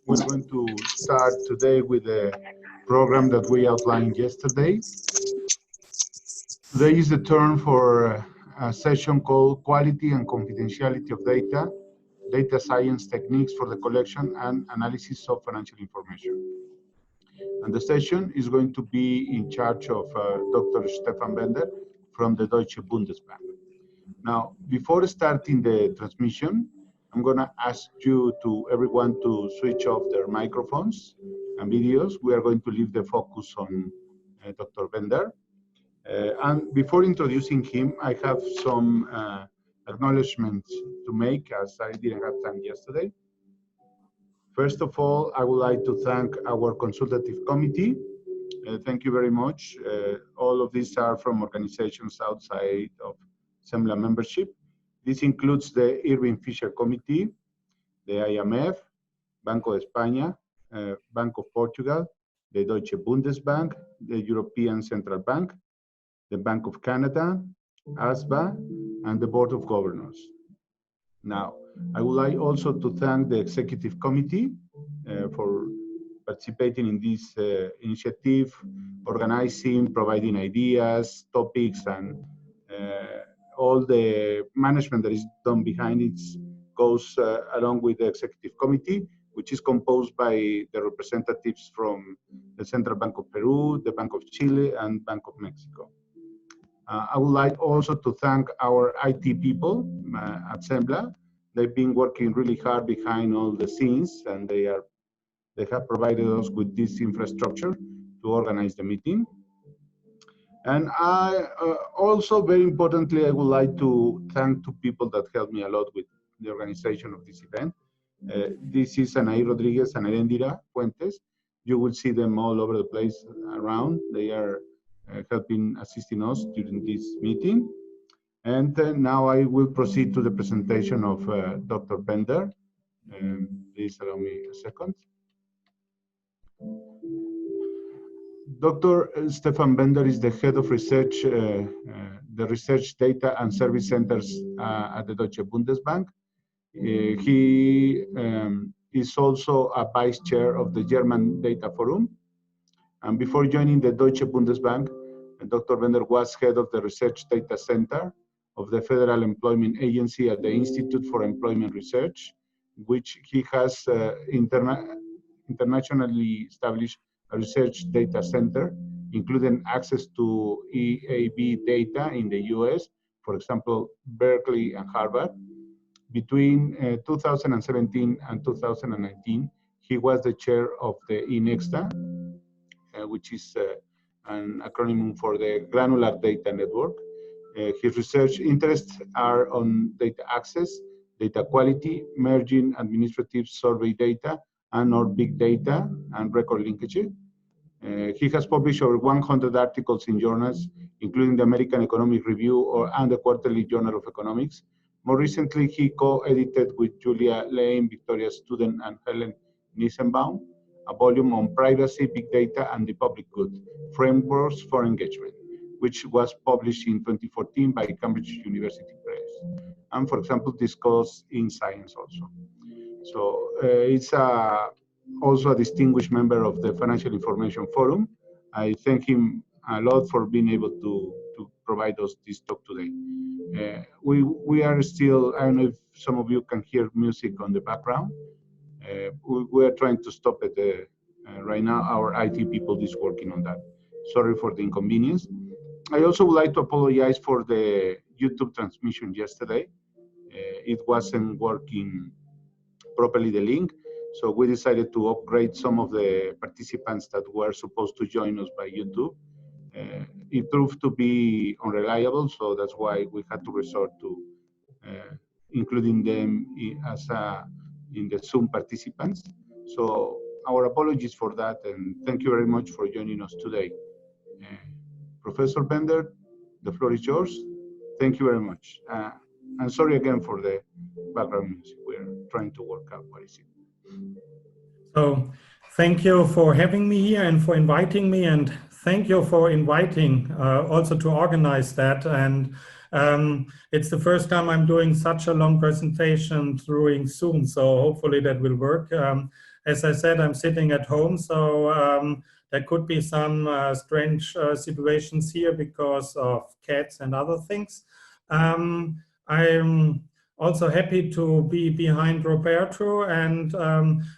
We're going to start today with the program that we outlined yesterday. Today is the turn for a session called Quality and Confidentiality of Data, Data Science Techniques for the Collection and Analysis of Financial Information. And the session is going to be in charge of Dr. Stefan Bender from the Deutsche Bundesbank. Now, before starting the transmission, I'm going to ask everyone to switch off their microphones and videos. We are going to leave the focus on Dr. Bender. And before introducing him, I have some acknowledgements to make, as I didn't have time yesterday. First of all, I would like to thank our consultative committee. Thank you very much. All of these are from organizations outside of SEMLA membership. This includes the Irving Fisher Committee, the IMF, Banco de España, Bank of Portugal, the Deutsche Bundesbank, the European Central Bank, the Bank of Canada, ASBA, and the Board of Governors. Now, I would like also to thank the Executive Committee for participating in this initiative, organizing, providing ideas, topics, and all the management that is done behind it goes along with the Executive Committee, which is composed by the representatives from the Central Bank of Peru, the Bank of Chile, and Bank of Mexico. I would like also to thank our IT people at SEMLA. They've been working really hard behind all the scenes, and they have provided us with this infrastructure to organize the meeting. And also, very importantly, I would like to thank two people that helped me a lot with the organization of this event. This is Anaí Rodriguez and Erendira Fuentes. You will see them all over the place around. They are assisting us during this meeting. And now I will proceed to the presentation of Dr. Bender. Please allow me a second. Dr. Stefan Bender is the head of research, the Research Data and Service Centers at the Deutsche Bundesbank. He is also a vice chair of the German Data Forum. And before joining the Deutsche Bundesbank, Dr. Bender was head of the Research Data Center of the Federal Employment Agency at the Institute for Employment Research, which he has internationally established a research data center, including access to EAB data in the US, for example, Berkeley and Harvard. Between 2017 and 2019, he was the chair of the INEXTA, which is an acronym for the Granular Data Network. His research interests are on data access, data quality, merging administrative survey data, and/or big data and record linkage. He has published over 100 articles in journals, including the American Economic Review and the Quarterly Journal of Economics. More recently, he co-edited with Julia Lane, Victoria Student, and Helen Nissenbaum a volume on privacy, big data, and the public good, frameworks for engagement, which was published in 2014 by Cambridge University Press, and, for example, discussed in Science also. So it's also a distinguished member of the Financial Information Forum. I thank him a lot for being able to provide us this talk today. We are still, I don't know if some of you can hear music on the background. We are trying to stop it right now. Our IT people is working on that. Sorry for the inconvenience. I also would like to apologize for the YouTube transmission yesterday. It wasn't working properly, the link. So we decided to upgrade some of the participants that were supposed to join us by YouTube. It proved to be unreliable, so that's why we had to resort to including them in the Zoom participants. So our apologies for that, and thank you very much for joining us today. Professor Bender, the floor is yours. Thank you very much. And sorry again for the background music. We're trying to work out what is it. So thank you for having me here and for inviting me, and thank you for inviting also to organize that. And it's the first time I'm doing such a long presentation through Zoom, so hopefully that will work. as I said, I'm sitting at home, so there could be some strange situations here because of cats and other things. I'm also happy to be behind Roberto, and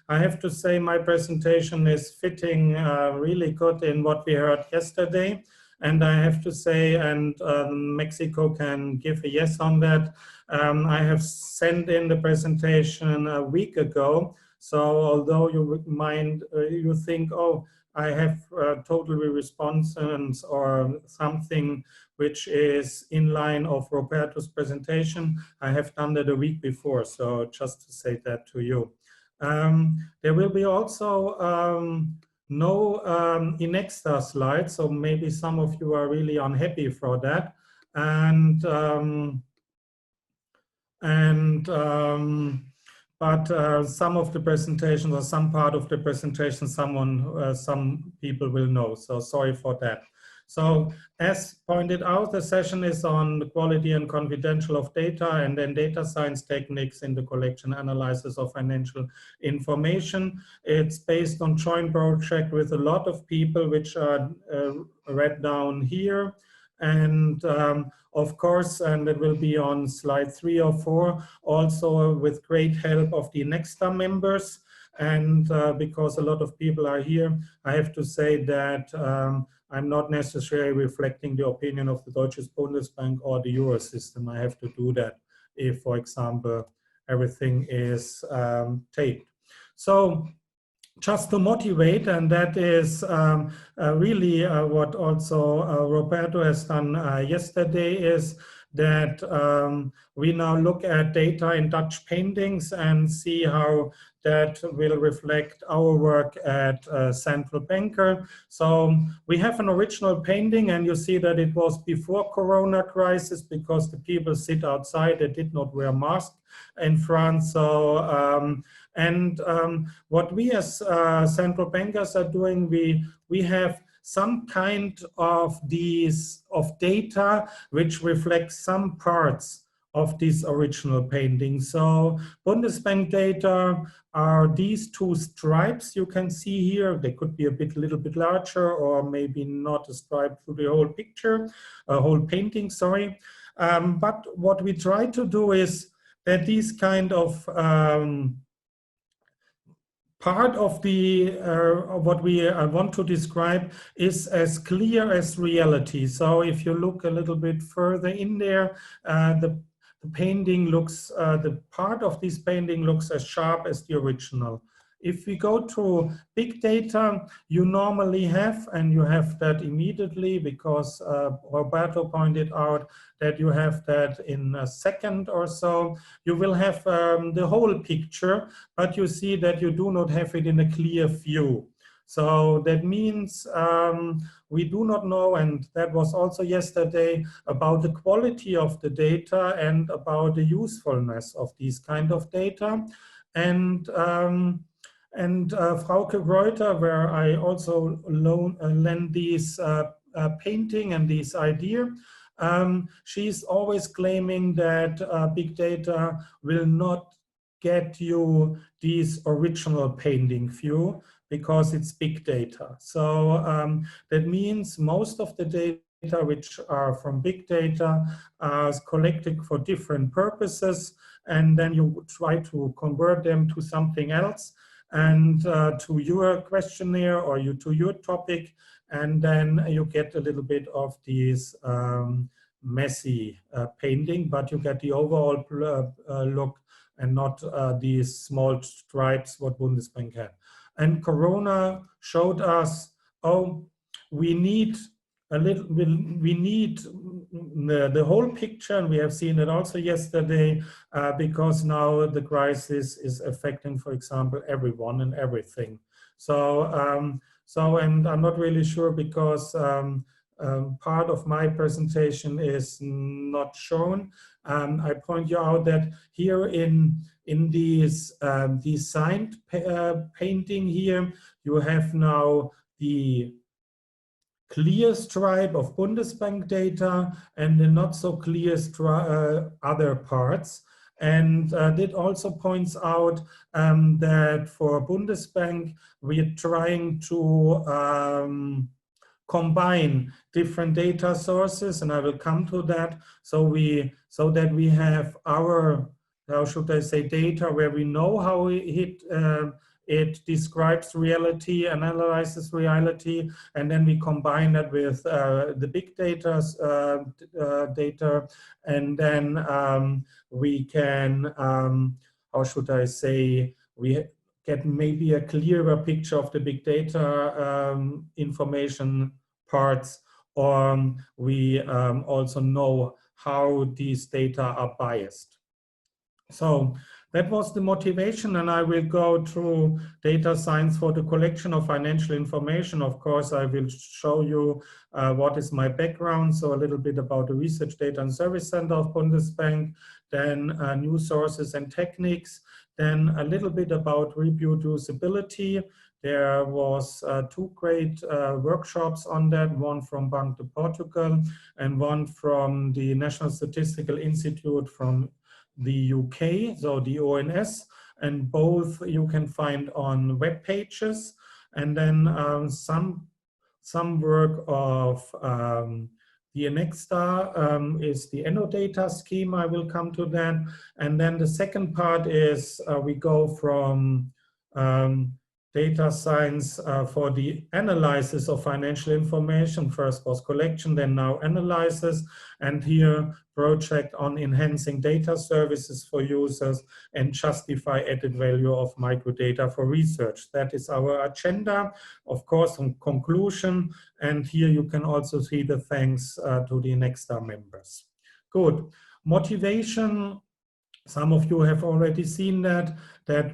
I have to say my presentation is fitting really good in what we heard yesterday. And I have to say, and Mexico can give a yes on that, I have sent in the presentation a week ago. So although you think, oh, I have totally responses or something which is in line of Roberto's presentation, I have done that a week before. So just to say that to you. There will be also no Inexta slides, so maybe some of you are really unhappy for that. But some of the presentations or some part of the presentation, some people will know. So sorry for that. So as pointed out, the session is on the quality and confidential of data and then data science techniques in the collection analysis of financial information. It's based on joint project with a lot of people, which are read down here. And of course, and it will be on slide 3 or 4, also with great help of the Nexta members. And because a lot of people are here, I have to say that I'm not necessarily reflecting the opinion of the Deutsche Bundesbank or the Euro system. I have to do that if, for example, everything is taped. So just to motivate, and that is really what also Roberto has done yesterday, is that we now look at data in Dutch paintings and see how that will reflect our work at Central Banker. So we have an original painting, and you see that it was before Corona crisis because the people sit outside, they did not wear masks in France. So what we as central bankers are doing, we have some kind of data which reflects some parts of this original painting. So Bundesbank data are these two stripes you can see here. They could be little bit larger, or maybe not a stripe through the whole picture, whole painting, sorry. But what we try to do is that these kind of part of what we want to describe is as clear as reality. So if you look a little bit further in there, the painting looks, the part of this painting looks as sharp as the original. If we go to big data, you normally have, and you have that immediately because Roberto pointed out that you have that in a second or so. You will have the whole picture, but you see that you do not have it in a clear view. So that means we do not know, and that was also yesterday, about the quality of the data and about the usefulness of these kind of data. And Frauke Reuter, where I also lend this painting and this idea, she's always claiming that big data will not get you this original painting view because it's big data. So that means most of the data which are from big data are collected for different purposes, and then you try to convert them to something else and to your questionnaire or to your topic, and then you get a little bit of this messy painting, but you get the overall look and not these small stripes what Bundesbank had. And Corona showed us, oh, we need the whole picture, and we have seen it also yesterday, because now the crisis is affecting, for example, everyone and everything. So, and I'm not really sure because part of my presentation is not shown. I point you out that here in this signed painting here, you have now the clear stripe of Bundesbank data and the not so clear other parts. And it also points out that for Bundesbank, we are trying to combine different data sources, and I will come to that. So that we have our, how should I say, data where we know how it describes reality and analyzes reality, and then we combine that with the big data, and then we can, how should I say, we get maybe a clearer picture of the big data information parts, or we also know how these data are biased. So that was the motivation, and I will go through data science for the collection of financial information. Of course, I will show you what is my background, so a little bit about the Research Data and Service Center of Bundesbank, then new sources and techniques, then a little bit about reproducibility. There was two great workshops on that, one from Bank de Portugal and one from the National Statistical Institute from the UK, so the ONS, and both you can find on web pages. And then some work of the Annexstar is the Enodata scheme. I will come to that. And then the second part is we go from data science for the analysis of financial information. First was collection, then now analysis, and here project on enhancing data services for users and justify added value of microdata for research. That is our agenda, of course, in conclusion, and here you can also see the thanks to the Annexstar members. Good. Motivation. Some of you have already seen that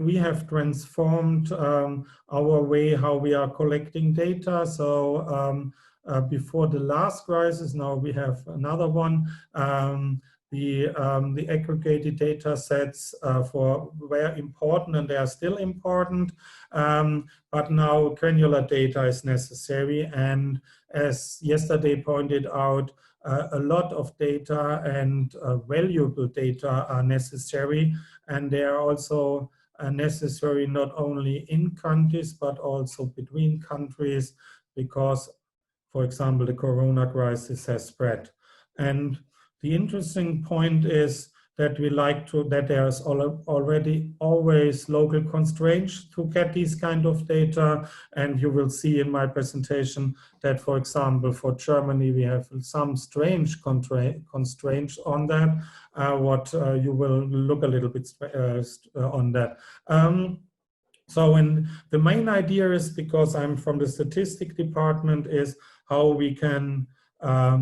we have transformed our way how we are collecting data. So before the last crisis, now we have another one. The aggregated data sets were important, and they are still important, but now granular data is necessary. And as yesterday pointed out, a lot of data and valuable data are necessary, and they are also necessary not only in countries but also between countries, because, for example, the corona crisis has spread. And the interesting point is that we like to, that there's already always local constraints to get these kind of data. And you will see in my presentation that, for example, for Germany, we have some strange constraints on that, you will look a little bit on that. And the main idea is, because I'm from the statistics department, is how we can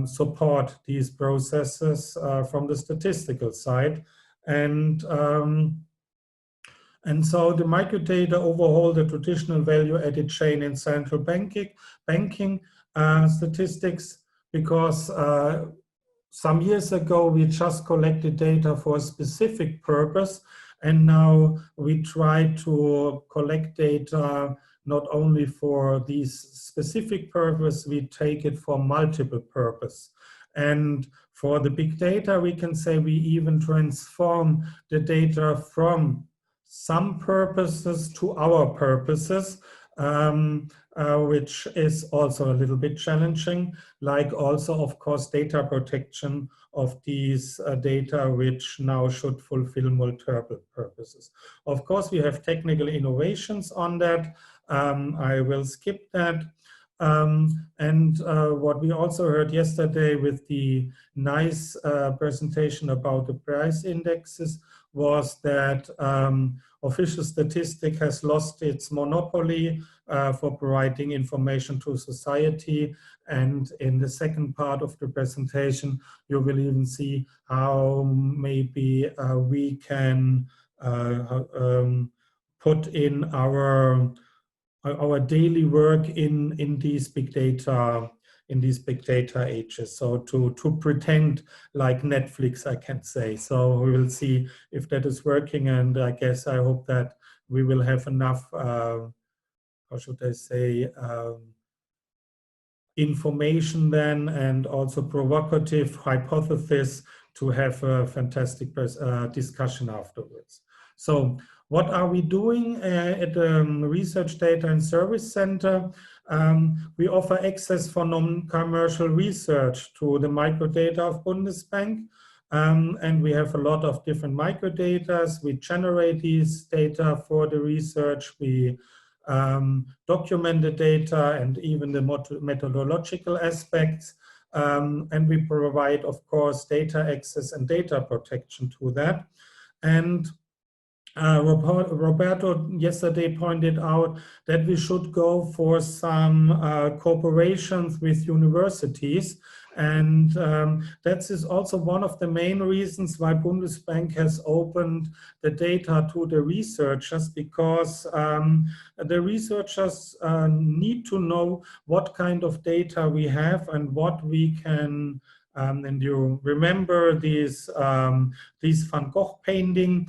support these processes from the statistical side. And so the microdata overhaul the traditional value-added chain in central banking statistics, because some years ago we just collected data for a specific purpose, and now we try to collect data not only for these specific purpose, we take it for multiple purpose. And for the big data, we can say we even transform the data from some purposes to our purposes, which is also a little bit challenging, like also, of course, data protection of these data, which now should fulfill multiple purposes. Of course, we have technical innovations on that. I will skip that. What we also heard yesterday with the nice presentation about the price indexes was that official statistic has lost its monopoly for providing information to society. And in the second part of the presentation, you will even see how maybe we can put in our daily work in these big data ages. So to pretend like Netflix, I can say. So we will see if that is working, and I hope that we will have enough, how should I say, information then, and also provocative hypothesis to have a fantastic discussion afterwards. So what are we doing at the Research Data and Service Center? We offer access for non-commercial research to the microdata of Bundesbank. And we have a lot of different microdata. We generate these data for the research. We document the data and even the methodological aspects. And we provide, of course, data access and data protection to that. And Roberto yesterday pointed out that we should go for some cooperations with universities. And that is also one of the main reasons why Bundesbank has opened the data to the researchers, because the researchers need to know what kind of data we have and what we can. And you remember these Van Gogh painting,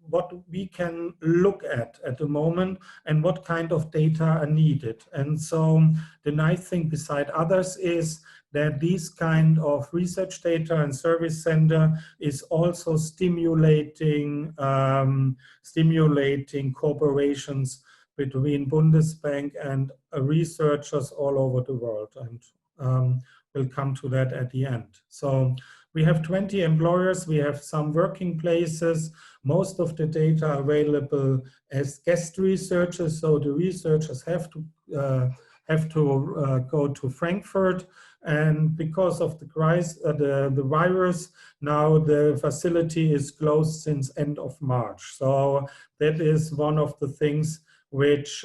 what we can look at the moment and what kind of data are needed. And so the nice thing beside others is that this kind of research data and service center is also stimulating cooperations between Bundesbank and researchers all over the world. And we'll come to that at the end. So we have 20 employers, we have some working places, most of the data are available as guest researchers, so the researchers have to go to Frankfurt, and because of the crisis, the virus, now the facility is closed since end of March. So that is one of the things which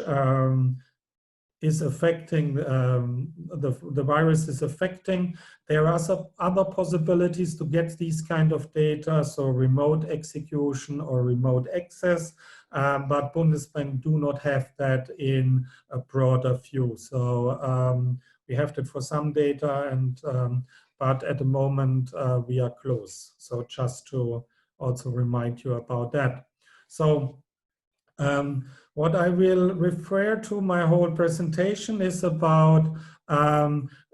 is affecting, the virus is affecting. There are some other possibilities to get these kind of data, so remote execution or remote access, but Bundesbank do not have that in a broader view. So we have that for some data, and but at the moment we are close. So just to also remind you about that. So what I will refer to my whole presentation is about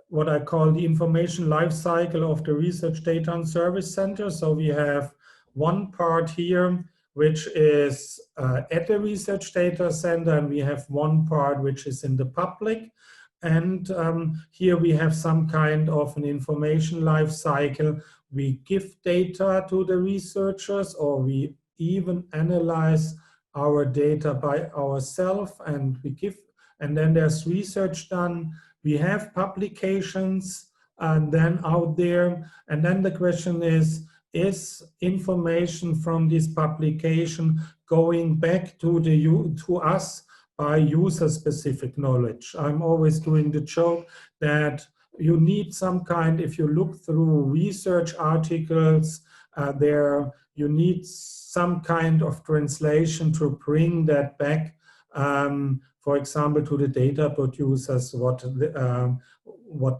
what I call the information life cycle of the Research Data and Service Center. So we have one part here, which is at the Research Data Center, and we have one part which is in the public. And here we have some kind of an information life cycle. We give data to the researchers, or we even analyze our data by ourselves, and we give, and then there's research done. We have publications and then out there, and then the question is information from this publication going back to us by user-specific knowledge? I'm always doing the joke that you need some kind, if you look through research articles, you need some kind of translation to bring that back, for example, to the data producers, what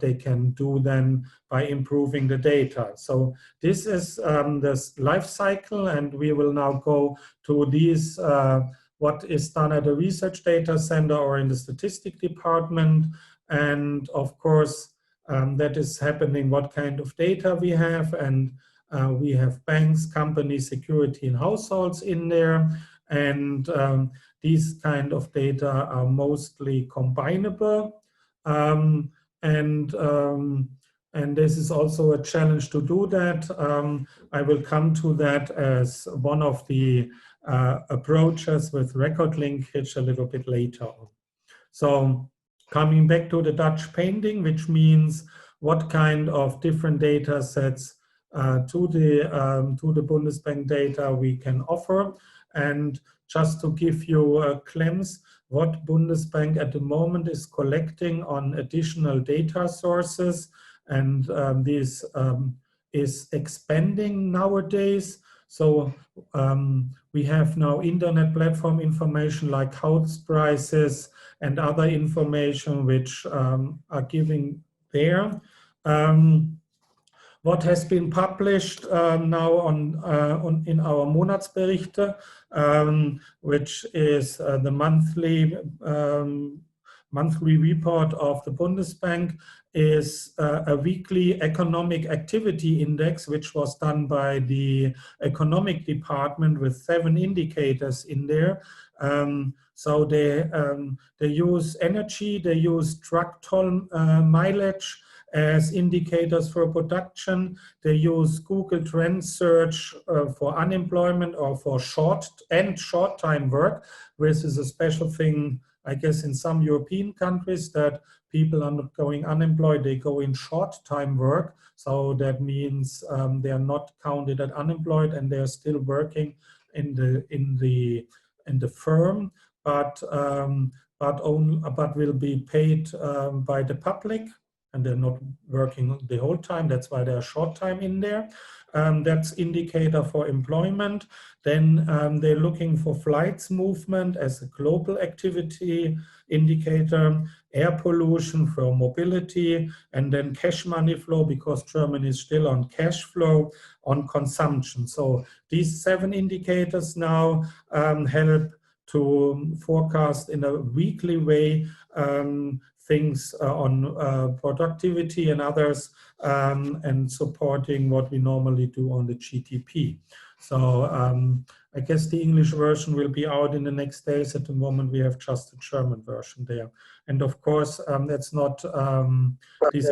they can do then by improving the data. So this is this life cycle, and we will now go to these, what is done at the Research Data Center or in the Statistic Department. And of course, that is happening, what kind of data we have, and we have banks, companies, security, and households in there. And these kind of data are mostly combinable. And this is also a challenge to do that. I will come to that as one of the approaches with record linkage a little bit later on. So coming back to the Dutch painting, which means what kind of different data sets to the Bundesbank data we can offer. And just to give you a glimpse, what Bundesbank at the moment is collecting on additional data sources, and this is expanding nowadays. So we have now internet platform information like house prices and other information which are giving there. What has been published now in our Monatsberichte, which is the monthly monthly report of the Bundesbank is a weekly economic activity index, which was done by the economic department with 7 indicators in there. So they use energy, they use truck toll mileage as indicators for production. They use Google Trend Search for unemployment or for short-time work, which is a special thing, I guess, in some European countries, that people are not going unemployed, they go in short-time work. So that means they are not counted as unemployed and they are still working in the firm, but will be paid by the public, and they're not working the whole time. That's why they're short time in there. That's indicator for employment. Then they're looking for flights movement as a global activity indicator, air pollution for mobility, and then cash money flow, because Germany is still on cash flow, on consumption. So these 7 indicators now help to forecast in a weekly way things on productivity and others, and supporting what we normally do on the GDP. So I guess the English version will be out in the next days. At the moment, we have just the German version there. And of course, that's not these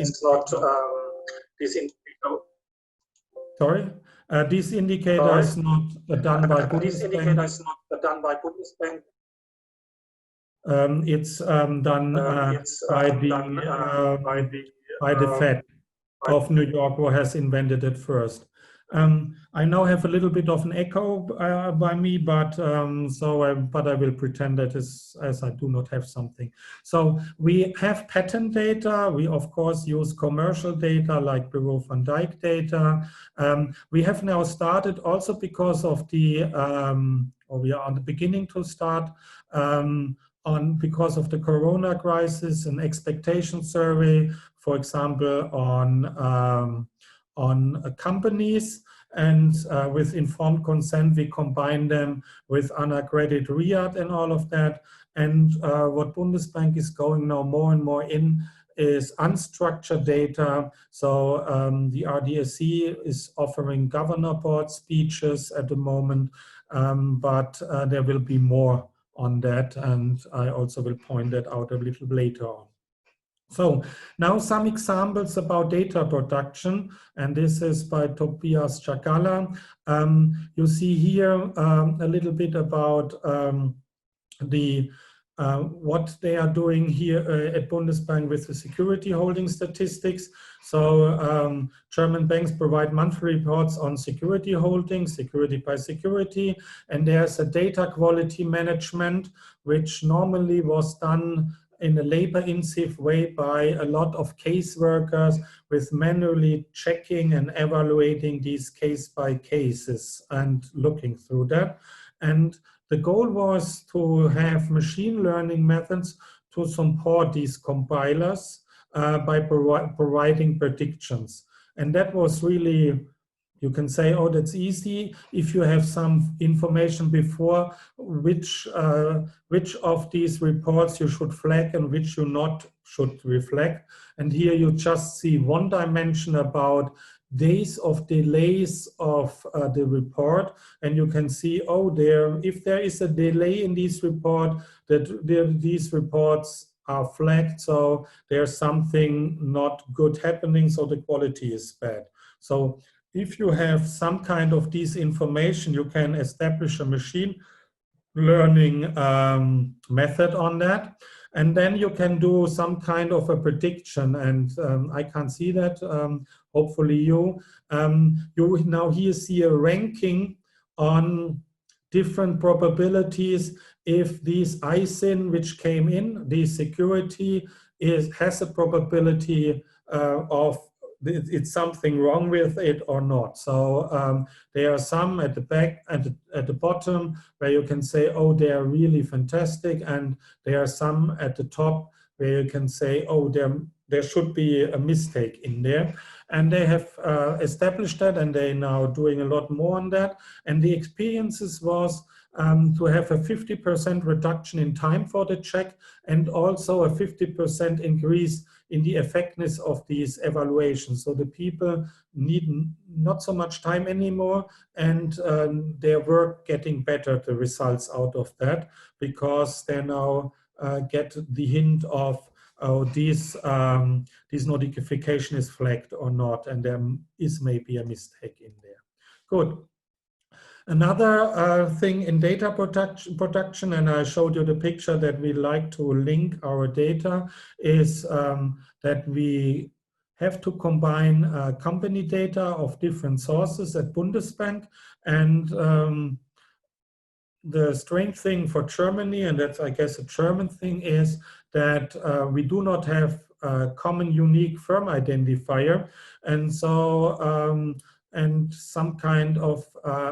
indicators not done by Bundesbank. It's done by the Fed of New York, who has invented it first. I now have a little bit of an echo by me, but but I will pretend that as I do not have something. So we have patent data. We of course use commercial data like Bureau van Dijk data. We have now started also because of the, or we are on the beginning to start, because of the Corona crisis, an expectation survey, for example, on companies, and with informed consent, we combine them with Anna-Credit Riyadh and all of that. And what Bundesbank is going now more and more in is unstructured data. So the RDSC is offering governor board speeches at the moment, but there will be more on that, and I also will point that out a little later on. So now some examples about data production, and this is by Tobias Chakala. You see here a little bit about what they are doing here at Bundesbank with the security holding statistics. So German banks provide monthly reports on security holdings, security by security, and there's a data quality management, which normally was done in a labor-intensive way by a lot of caseworkers, with manually checking and evaluating these case by cases and looking through that. And the goal was to have machine learning methods to support these compilers by providing predictions. And that was really, you can say, oh, that's easy if you have some information before which of these reports you should flag and which you not should reflect. And here you just see one dimension about days of delays of the report, and you can see, oh, if there is a delay in this report, that these reports are flagged, so there's something not good happening, so the quality is bad. So if you have some kind of this information, you can establish a machine learning method on that. And then you can do some kind of a prediction, and I can't see that, hopefully you now here see a ranking on different probabilities if these ISIN which came in, the security has a probability of it's something wrong with it or not. So there are some at the back, at the bottom, where you can say, oh, they are really fantastic, and there are some at the top where you can say, oh, they're there should be a mistake in there. And they have established that, and they're now doing a lot more on that. And the experiences was to have a 50% reduction in time for the check, and also a 50% increase in the effectiveness of these evaluations. So the people need not so much time anymore, and their work getting better, the results out of that, because they now get the hint of this notification is flagged or not, and there is maybe a mistake in there. Good. Another thing in data production, and I showed you the picture that we like to link our data, is that we have to combine company data of different sources at Bundesbank. And the strange thing for Germany, and that's, I guess, a German thing, is that we do not have a common unique firm identifier. And so, and some kind of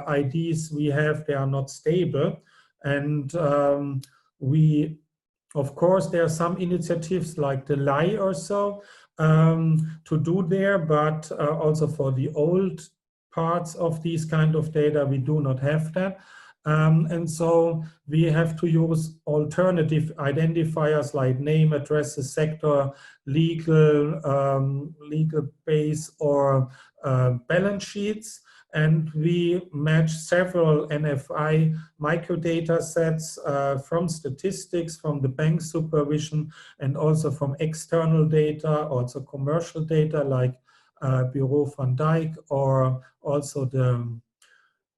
IDs we have, they are not stable. And of course, there are some initiatives like the LAI or so to do there, but also for the old parts of these kind of data, we do not have that. And so we have to use alternative identifiers like name, addresses, sector, legal base, or balance sheets. And we match several NFI microdata sets from statistics, from the bank supervision, and also from external data, also commercial data like Bureau van Dijk, or also the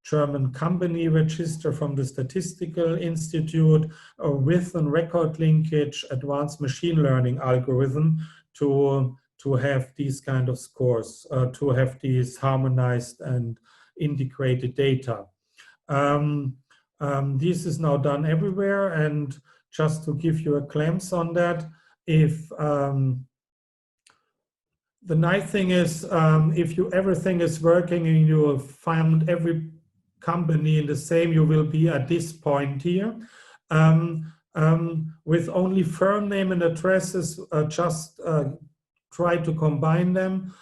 German company register from the Statistical Institute, with a record linkage advanced machine learning algorithm to have these kind of scores, to have these harmonized and integrated data. This is now done everywhere, and just to give you a glimpse on that, if the nice thing is, if everything is working and you find every company in the same, you will be at this point here. With only firm name and addresses, just try to combine them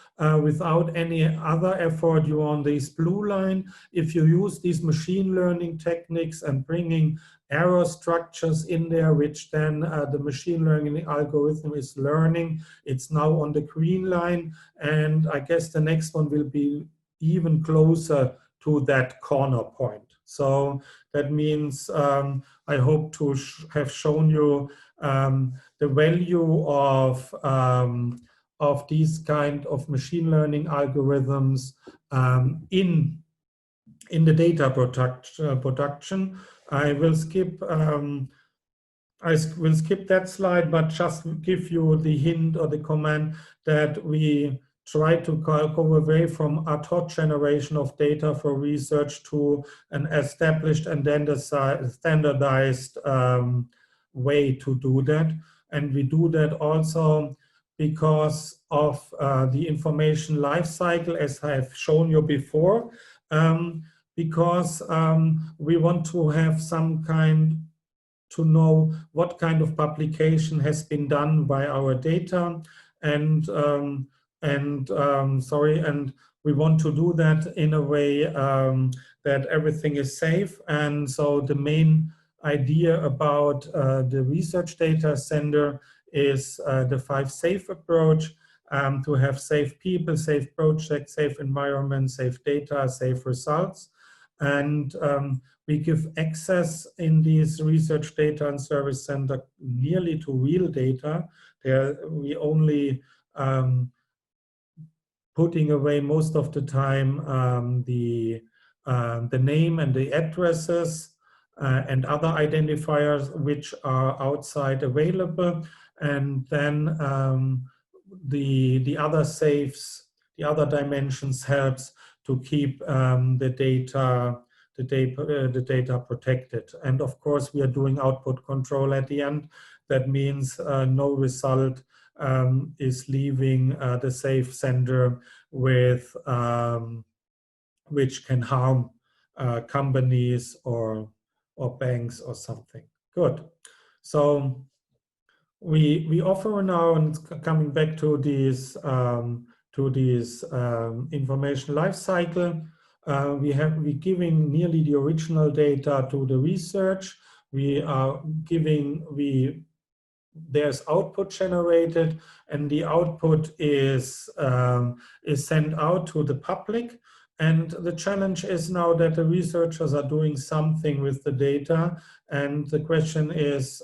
without any other effort. You're on this blue line. If you use these machine learning techniques and bringing error structures in there, which then the machine learning algorithm is learning, it's now on the green line. And I guess the next one will be even closer to that corner point. So that means I hope to have shown you the value of these kind of machine learning algorithms in the data production. I will skip that slide, but just give you the hint or the comment that we try to go away from ad hoc generation of data for research to an established and then standardized way to do that. And we do that also because of the information life cycle, as I have shown you before, because we want to have some kind to know what kind of publication has been done by our data, and we want to do that in a way that everything is safe. And so the main idea about the research data center is the 5 SAFE approach, to have safe people, safe projects, safe environment, safe data, safe results. And we give access in these research data and service center nearly to real data. We only putting away most of the time the name and the addresses and other identifiers which are outside available, and then the other safes, the other dimensions helps to keep the data protected. And of course, we are doing output control at the end. That means no result is leaving the safe sender with which can harm companies or banks or something. Good. So we offer now, and coming back to this information life cycle, we're giving nearly the original data to the research. We are giving there's output generated, and the output is sent out to the public. And the challenge is now that the researchers are doing something with the data, and the question is,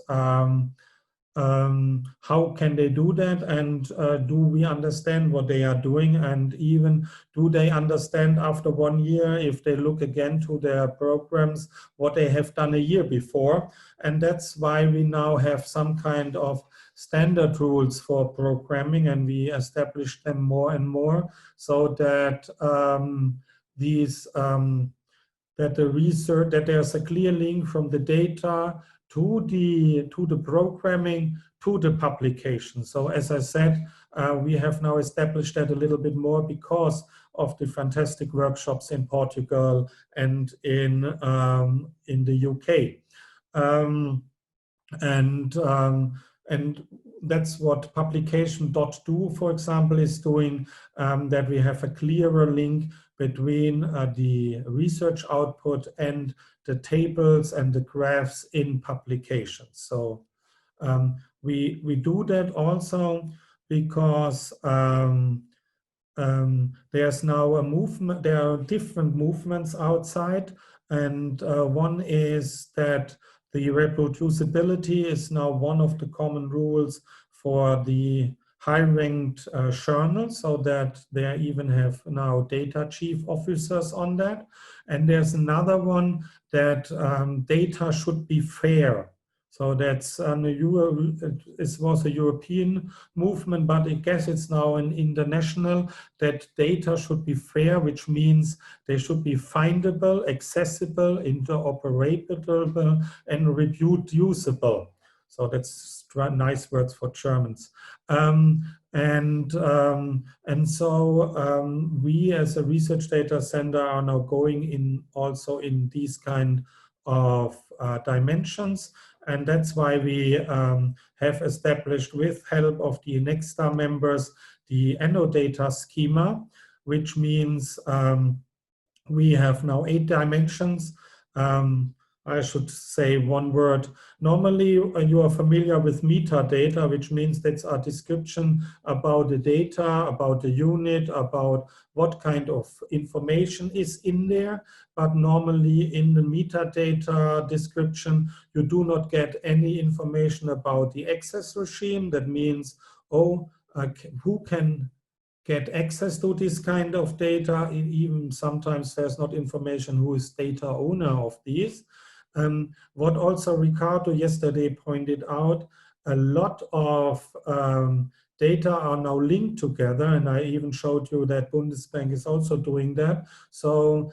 how can they do that, and do we understand what they are doing, and even do they understand after 1 year, if they look again to their programs, what they have done a year before. And that's why we now have some kind of standard rules for programming, and we establish them more and more, so that that there's a clear link from the data to the programming to the publication. So as I said, we have now established that a little bit more because of the fantastic workshops in Portugal and in the UK. And that's what publication.do, for example, is doing, that we have a clearer link between the research output and the tables and the graphs in publications. So we do that also because there's now a movement, there are different movements outside, and one is that the reproducibility is now one of the common rules for the high-ranked journals, so that they even have now data chief officers on that. And there's another one that data should be fair. So that's it was a European movement, but I guess it's now an international, that data should be fair, which means they should be findable, accessible, interoperable, and reproducible. So that's nice words for Germans. And so we as a research data center are now going in also in these kind of dimensions. And that's why we have established, with help of the Nexta members, the AnnoData schema, which means we have now 8 dimensions. I should say one word. Normally, you are familiar with metadata, which means that's a description about the data, about the unit, about what kind of information is in there. But normally in the metadata description, you do not get any information about the access regime. That means, who can get access to this kind of data. Even sometimes there's not information who is data owner of these. What also Ricardo yesterday pointed out, a lot of data are now linked together, and I even showed you that Bundesbank is also doing that. So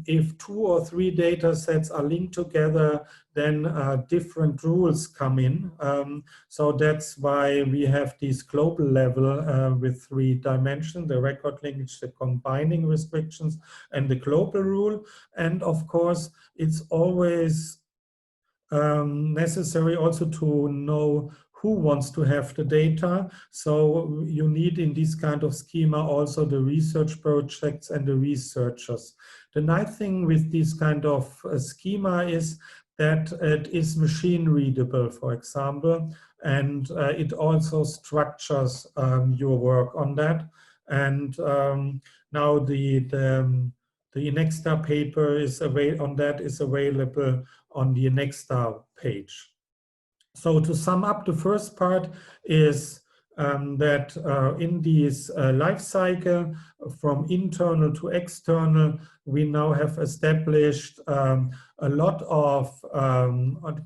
if 2 or 3 data sets are linked together, then different rules come in. So that's why we have this global level with 3 dimensions, the record linkage, the combining restrictions, and the global rule. And of course, it's always necessary also to know who wants to have the data. So you need in this kind of schema also the research projects and the researchers. The nice thing with this kind of schema is that it is machine readable, for example, and it also structures your work on that. And now the Nexta paper is available on the Nexta page. So to sum up, the first part is that in this life cycle, from internal to external, we now have established a lot of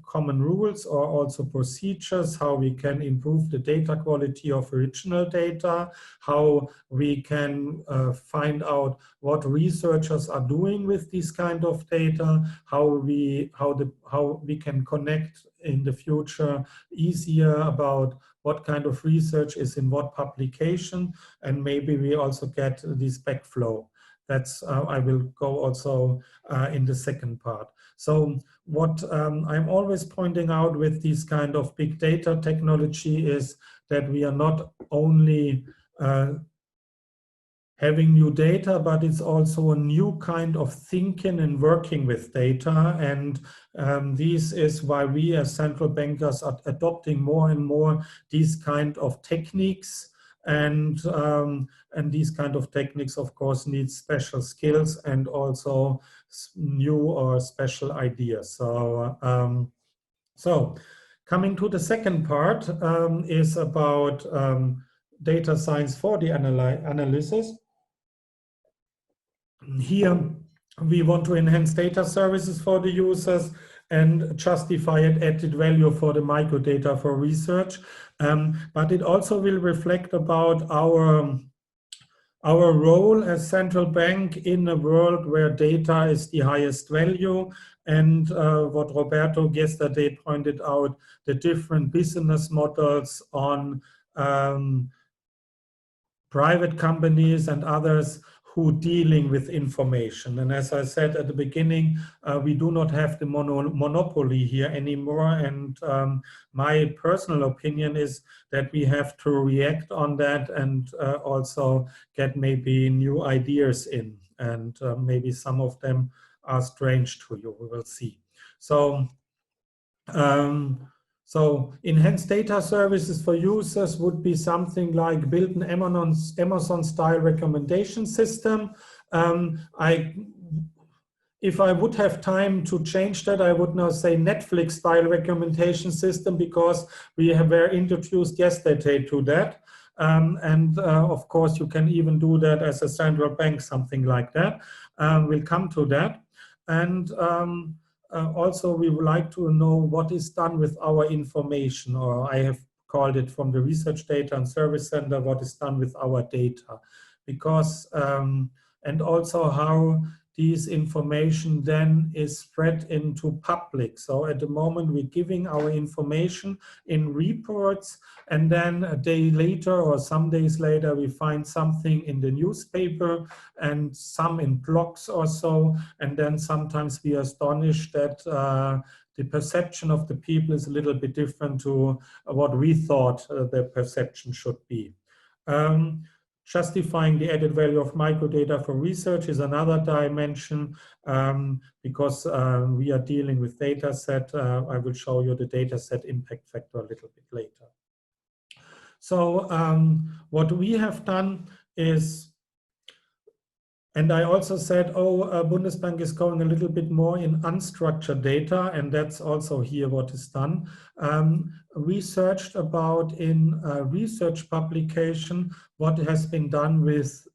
common rules or also procedures, how we can improve the data quality of original data, how we can find out what researchers are doing with this kind of data, how we can connect in the future easier about what kind of research is in what publication, and maybe we also get this backflow. that's I will go also in the second part. So what I'm always pointing out with these kind of big data technology is that we are not only having new data, but it's also a new kind of thinking and working with data. And this is why we as central bankers are adopting more and more these kind of techniques. And these kind of techniques, of course, need special skills and also new or special ideas. So coming to the second part is about data science for the analysis. Here, we want to enhance data services for the users and justify added value for the microdata for research. But it also will reflect about our role as central bank in a world where data is the highest value. And what Roberto yesterday pointed out, the different business models on private companies and others who dealing with information. And as I said at the beginning, we do not have the monopoly here anymore. And my personal opinion is that we have to react on that and also get maybe new ideas in. And maybe some of them are strange to you, we will see. So enhanced data services for users would be something like build an Amazon-style recommendation system. If I would have time to change that, I would now say Netflix-style recommendation system, because we were introduced yesterday to that. Of course, you can even do that as a central bank, something like that. We'll come to that. And also, we would like to know what is done with our information, or I have called it from the Research Data and Service Center, what is done with our data. Because, and also how this information then is spread into public. So at the moment, we're giving our information in reports, and then a day later or some days later, we find something in the newspaper and some in blogs or so. And then sometimes we are astonished that the perception of the people is a little bit different to what we thought the perception should be. Justifying the added value of microdata for research is another dimension, because we are dealing with data set. I will show you the data set impact factor a little bit later. So what we have done is, and I also said, Bundesbank is going a little bit more in unstructured data, and that's also here what is done. Researched about in research publication what has been done with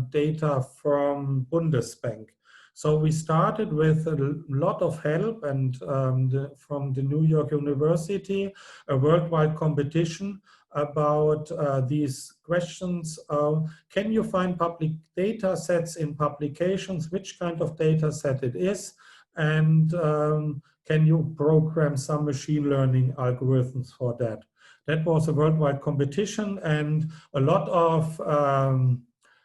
data from Bundesbank. So we started with a lot of help and from the New York University, a worldwide competition about these questions. Can you find public data sets in publications? Which kind of data set it is? And can you program some machine learning algorithms for that? That was a worldwide competition, and a lot of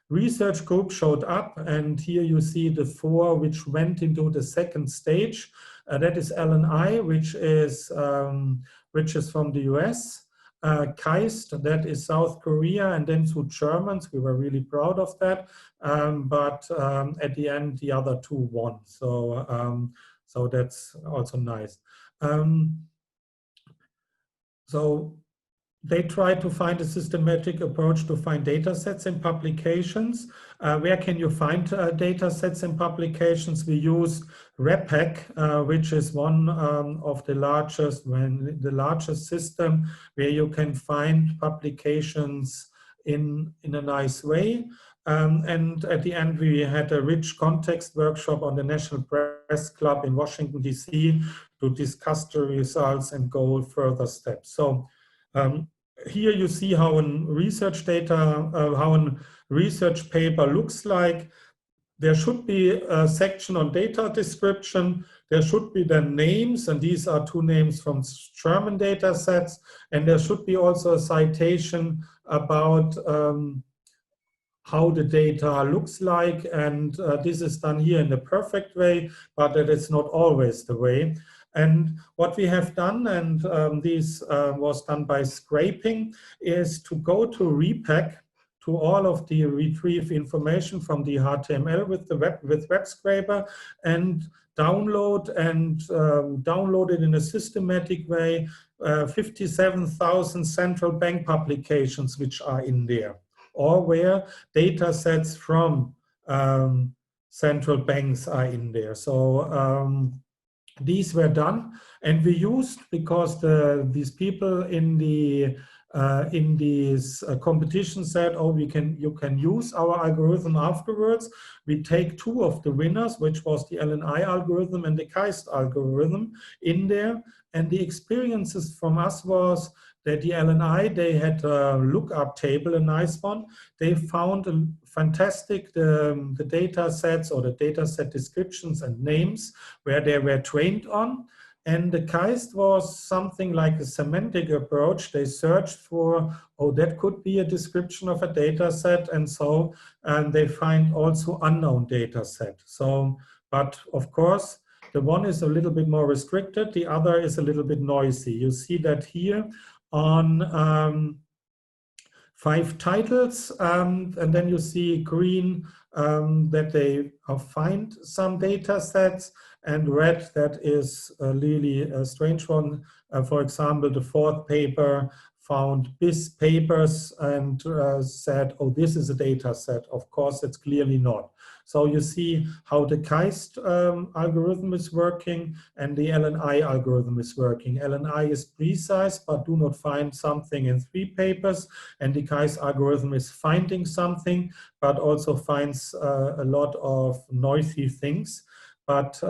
research groups showed up. And here you see the 4 which went into the second stage. That is LNI, which is from the US. KAIST, that is South Korea, and then 2 Germans. We were really proud of that. But at the end, the other 2 won. So that's also nice. So they try to find a systematic approach to find data sets in publications. Where can you find data sets in publications? We use REPAC, which is one of the largest system where you can find publications in a nice way. And at the end, we had a rich context workshop on the National Press Club in Washington, D.C. to discuss the results and go further steps. So here you see how a research paper looks like. There should be a section on data description. There should be the names, and these are 2 names from German data sets. And there should be also a citation about how the data looks like, and this is done here in the perfect way, but that is not always the way. And what we have done, and this was done by scraping, is to go to repack to all of the retrieve information from the HTML with the web scraper, and download it in a systematic way. 57,000 central bank publications which are in there, or where data sets from central banks are in there. So these were done, and we used, because these people in this competition said, oh, you can use our algorithm afterwards. We take two of the winners, which was the LNI algorithm and the KAIST algorithm, in there. And the experiences from us was that the LNI, they had a lookup table, a nice one. They found a fantastic, the data sets or the data set descriptions and names where they were trained on. And the KAIST was something like a semantic approach. They searched for, oh, that could be a description of a data set, and so, and they find also unknown data set. So, but of course, the one is a little bit more restricted, the other is a little bit noisy. You see that here on 5 titles, and then you see green that they find some data sets, and red that is really a strange one. For example, the 4th paper found BIS papers and said, oh, this is a data set. Of course, it's clearly not. So you see how the KAIST algorithm is working and the LNI algorithm is working. LNI is precise, but do not find something in 3 papers. And the KAIST algorithm is finding something, but also finds a lot of noisy things. But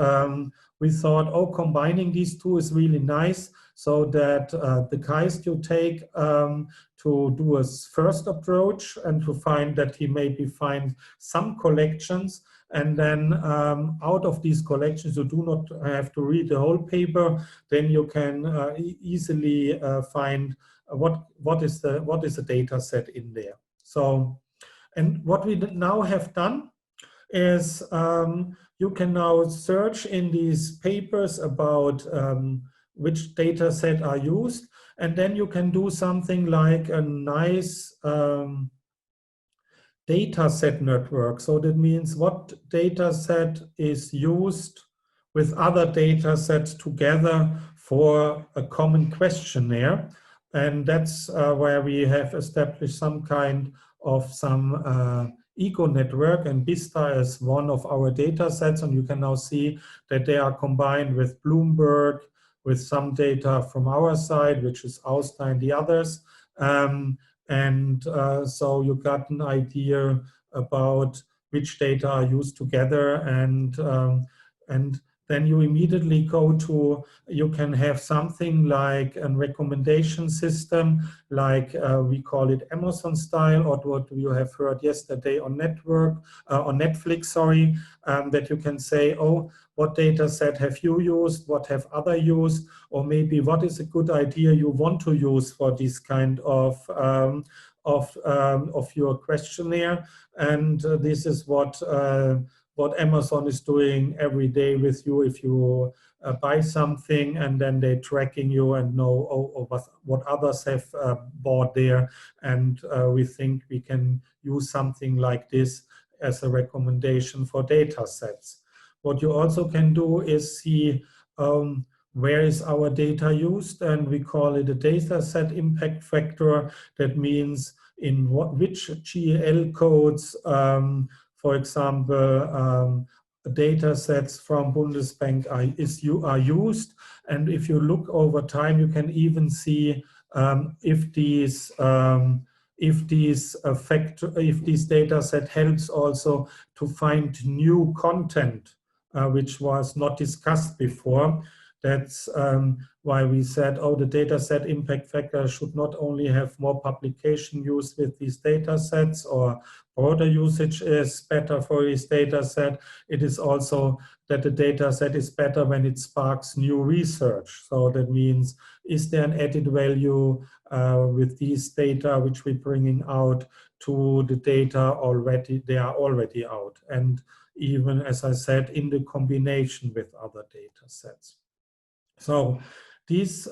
we thought, oh, combining these two is really nice, so that the KAIST you take to do a first approach and to find that he maybe find some collections, and then out of these collections you do not have to read the whole paper, then you can easily find what is the data set in there. So, and what we now have done is you can now search in these papers about which data set are used, and then you can do something like a nice data set network. So that means what data set is used with other data sets together for a common questionnaire. And that's where we have established some kind of eco network, and BISTA is one of our data sets, and you can now see that they are combined with Bloomberg, with some data from our side, which is Auster and the others. So you got an idea about which data are used together, and then you immediately go to, you can have something like a recommendation system, like we call it Amazon style, or what you have heard yesterday on Netflix, sorry, that you can say, oh, what data set have you used, what have other used, or maybe what is a good idea you want to use for this kind of your questionnaire. And this is what Amazon is doing every day with you if you buy something, and then they're tracking you and know what others have bought there. And we think we can use something like this as a recommendation for data sets. What you also can do is see where is our data used, and we call it a data set impact factor. That means in which GL codes, for example, data sets from Bundesbank are used. And if you look over time, you can even see if these data set helps also to find new content which was not discussed before. That's why we said, oh, the data set impact factor should not only have more publication use with these data sets, or broader usage is better for this data set. It is also that the data set is better when it sparks new research. So that means, is there an added value with these data which we're bringing out to the data already, they are already out. And even, as I said, in the combination with other data sets. So this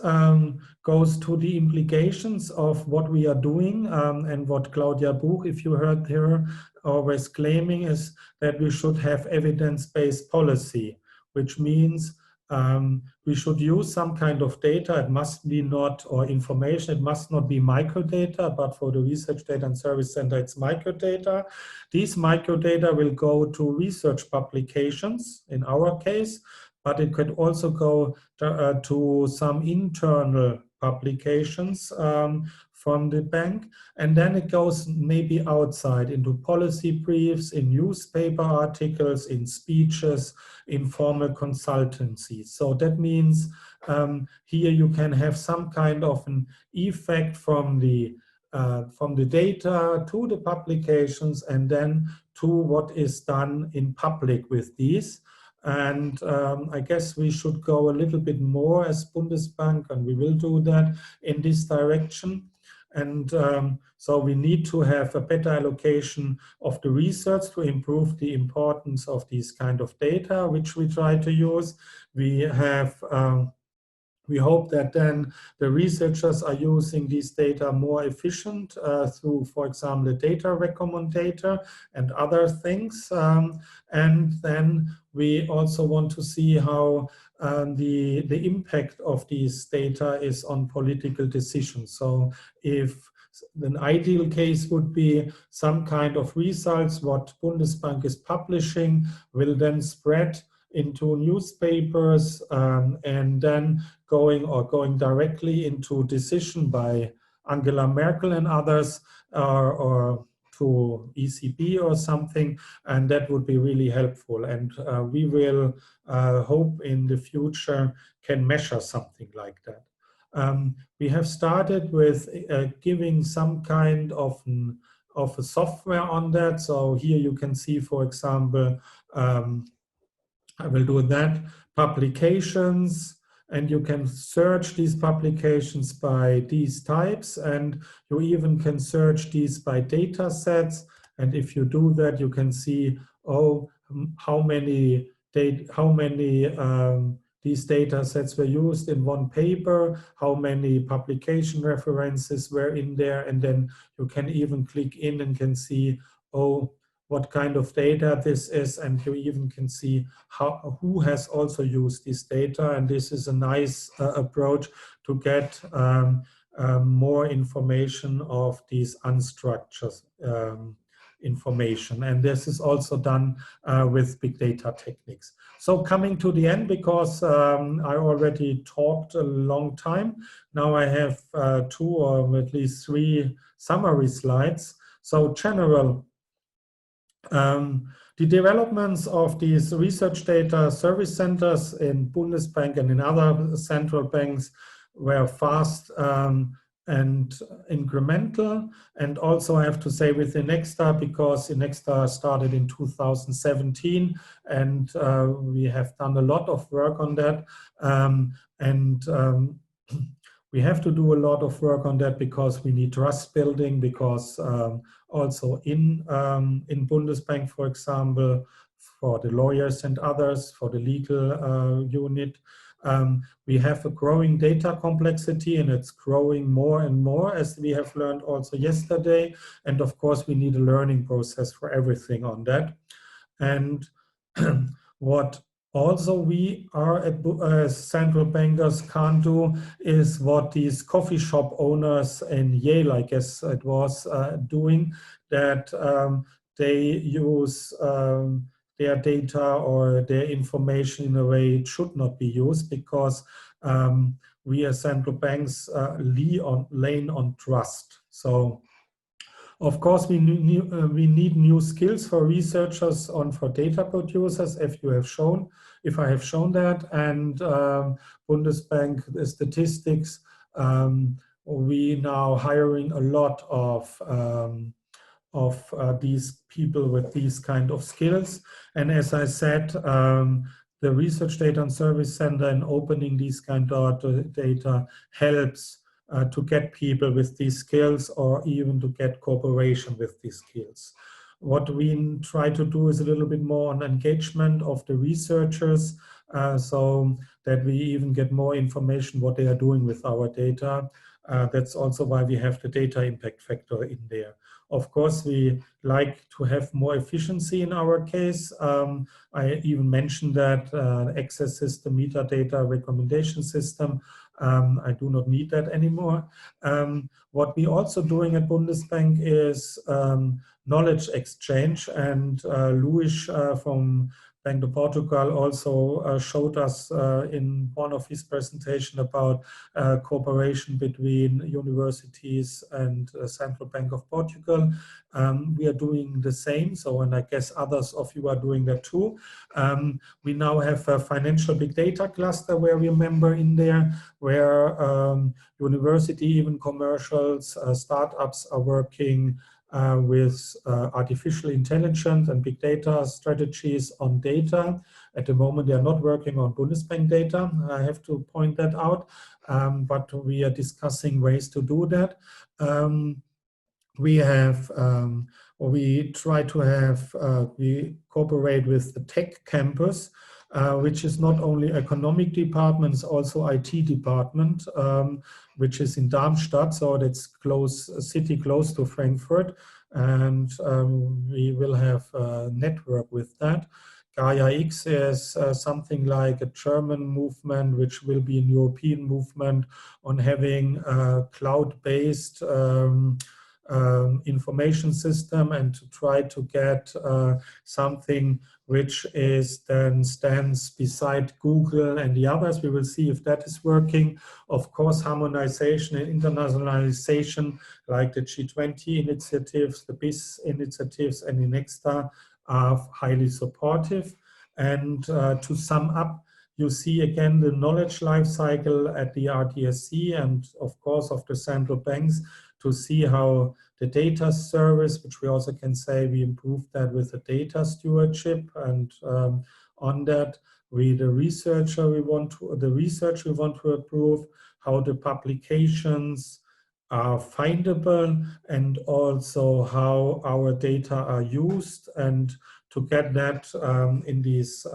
goes to the implications of what we are doing, and what Claudia Buch, if you heard her, always claiming is that we should have evidence-based policy, which means we should use some kind of data. It must be not, or information, it must not be microdata, but for the Research Data and Service Center, it's microdata. These microdata will go to research publications, in our case, but it could also go to some internal publications from the bank. And then it goes maybe outside into policy briefs, in newspaper articles, in speeches, in formal consultancies. So that means here you can have some kind of an effect from the data to the publications and then to what is done in public with these. And I guess we should go a little bit more as Bundesbank, and we will do that in this direction. And so we need to have a better allocation of the research to improve the importance of these kind of data, which we try to use. We hope that then the researchers are using these data more efficient through, for example, the data recommender and other things. And then we also want to see how the impact of these data is on political decisions. So if an ideal case would be some kind of results, what Bundesbank is publishing will then spread into newspapers and then going directly into decision by Angela Merkel and others, or to ECB or something, and that would be really helpful. And we will hope in the future can measure something like that. We have started with giving some kind of a software on that. So here you can see, for example, I will do that, publications, and you can search these publications by these types, and you even can search these by data sets. And if you do that, you can see, oh, how many these data sets were used in one paper, how many publication references were in there, and then you can even click in and can see, oh, what kind of data this is, and you even can see who has also used this data. And this is a nice approach to get more information of these unstructured information. And this is also done with big data techniques. So coming to the end, because I already talked a long time, now I have 2 or at least 3 summary slides. So general, the developments of these research data service centers in Bundesbank and in other central banks were fast and incremental. And also I have to say with Inexta, because Inexta started in 2017 and we have done a lot of work on that. We have to do a lot of work on that because we need trust building, because also in Bundesbank, for example, for the lawyers and others, for the legal unit, we have a growing data complexity, and it's growing more and more, as we have learned also yesterday. And of course, we need a learning process for everything on that. And what also we are as central bankers can't do is what these coffee shop owners in Yale, I guess it was, doing, that they use their data or their information in a way it should not be used, because we as central banks lean on trust. So of course, we need new skills for researchers for data producers, if I have shown that, and Bundesbank statistics. We now hiring a lot of these people with these kind of skills, and as I said, the Research Data and Service Center and opening these kind of data helps to get people with these skills or even to get cooperation with these skills. What we try to do is a little bit more on engagement of the researchers, so that we even get more information what they are doing with our data. That's also why we have the data impact factor in there. Of course, we like to have more efficiency in our case. I even mentioned that access system, metadata recommendation system. I do not need that anymore. What we also doing at Bundesbank is knowledge exchange, and Luis from Bank of Portugal also showed us in one of his presentation about cooperation between universities and Central Bank of Portugal. We are doing the same, so, and I guess others of you are doing that too. We now have a financial big data cluster where we are member in there, where university, even commercials, startups are working with artificial intelligence and big data strategies on data. At the moment, they are not working on Bundesbank data. I have to point that out, but we are discussing ways to do that. We have, or we try to have, we cooperate with the tech campus, which is not only economic department, it's also IT department, which is in Darmstadt, so that's close, a city close to Frankfurt, and we will have a network with that. Gaia X is something like a German movement, which will be a European movement on having cloud-based information system, and to try to get something which is then stands beside Google and the others. We will see if that is working. Of course, harmonization and internationalization, like the G20 initiatives, the BIS initiatives, and the Nexta are highly supportive. And to sum up, you see again the knowledge life cycle at the RTSC and of course of the central banks, to see how the data service, which we also can say we improved that with the data stewardship, and on that, the research we want to improve, how the publications are findable, and also how our data are used, and to get that in this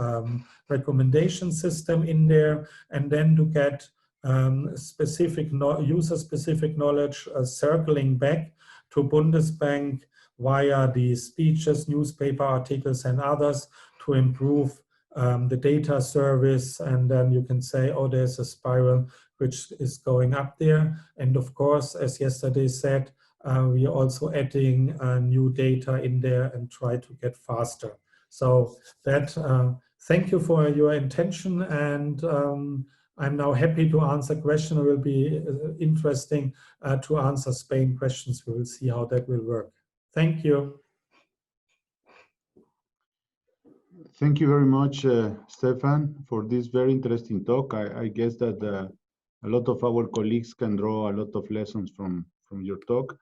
recommendation system in there, and then to get user-specific knowledge circling back to Bundesbank via the speeches, newspaper articles, and others to improve the data service. And then you can say, oh, there's a spiral which is going up there. And of course, as yesterday said, we are also adding new data in there and try to get faster. So that, thank you for your attention, and I'm now happy to answer questions. It will be interesting to answer Spain questions. We will see how that will work. Thank you. Thank you very much, Stefan, for this very interesting talk. I guess that a lot of our colleagues can draw a lot of lessons from your talk.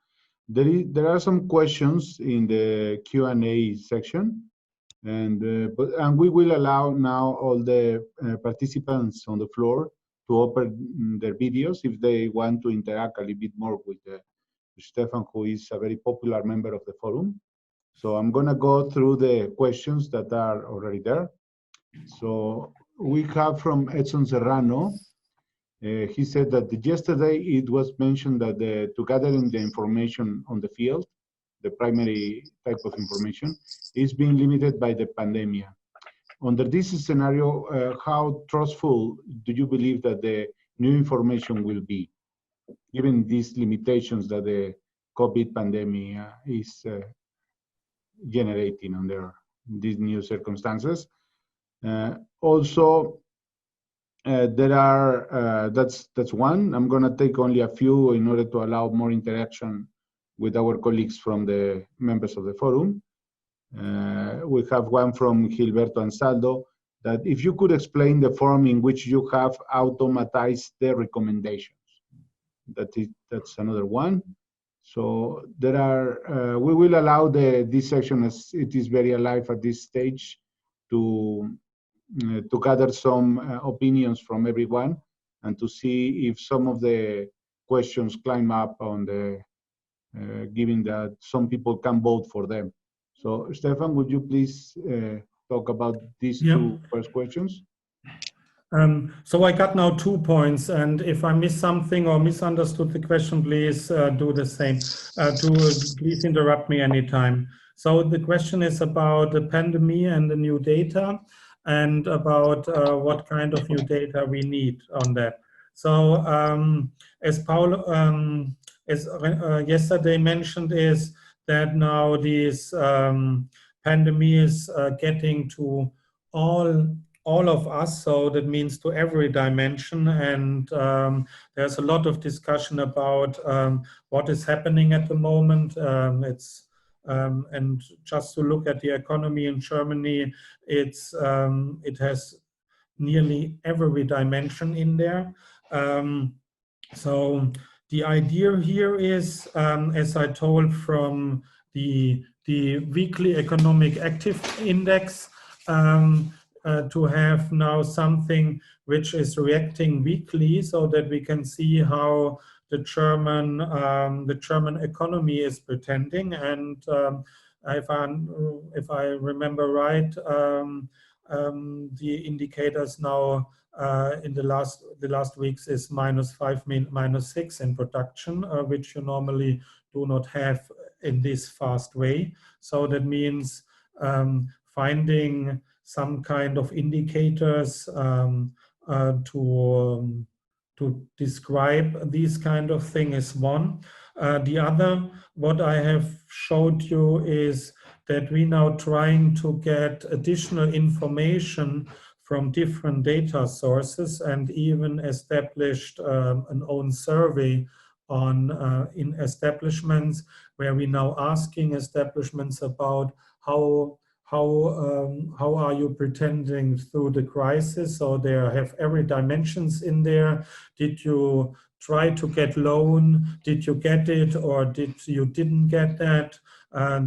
There are some questions in the Q&A section, and we will allow now all the participants on the floor to open their videos if they want to interact a little bit more with Stefan, who is a very popular member of the forum. So I'm going to go through the questions that are already there. So we have from Edson Serrano. He said that yesterday it was mentioned that to gathering the information on the field, the primary type of information, is being limited by the pandemic. Under this scenario, how trustful do you believe that the new information will be, given these limitations that the COVID pandemic is generating under these new circumstances? Also, there are, that's one. I'm going to take only a few in order to allow more interaction with our colleagues from the members of the forum. We have one from Gilberto Ansaldo, that if you could explain the form in which you have automatized the recommendations. That's another one. So there are, we will allow this section, as it is very alive at this stage, to gather some opinions from everyone, and to see if some of the questions climb up on the given that some people can vote for them. So, Stefan, would you please talk about these Yeah. two first questions? So I got now 2 points, and if I missed something or misunderstood the question, please do the same. Please interrupt me anytime. So the question is about the pandemic and the new data, and about what kind of new data we need on that. So as Paul yesterday mentioned, is that now this pandemic is getting to all of us, so that means to every dimension, and there's a lot of discussion about what is happening at the moment. And just to look at the economy in Germany, it has nearly every dimension in there. So the idea here is, as I told, from the weekly economic active index, to have now something which is reacting weekly, so that we can see how the German economy is pretending. And if I remember right, the indicators now in the last weeks is -5, -6 in production, which you normally do not have in this fast way. So that means finding some kind of indicators to describe these kind of thing is one. The other, what I have showed you, is that we now trying to get additional information from different data sources, and even established an own survey on in establishments, where we now asking establishments about how are you pretending through the crisis. So they have every dimensions in there. Did you try to get loan? Did you get it, or didn't get that?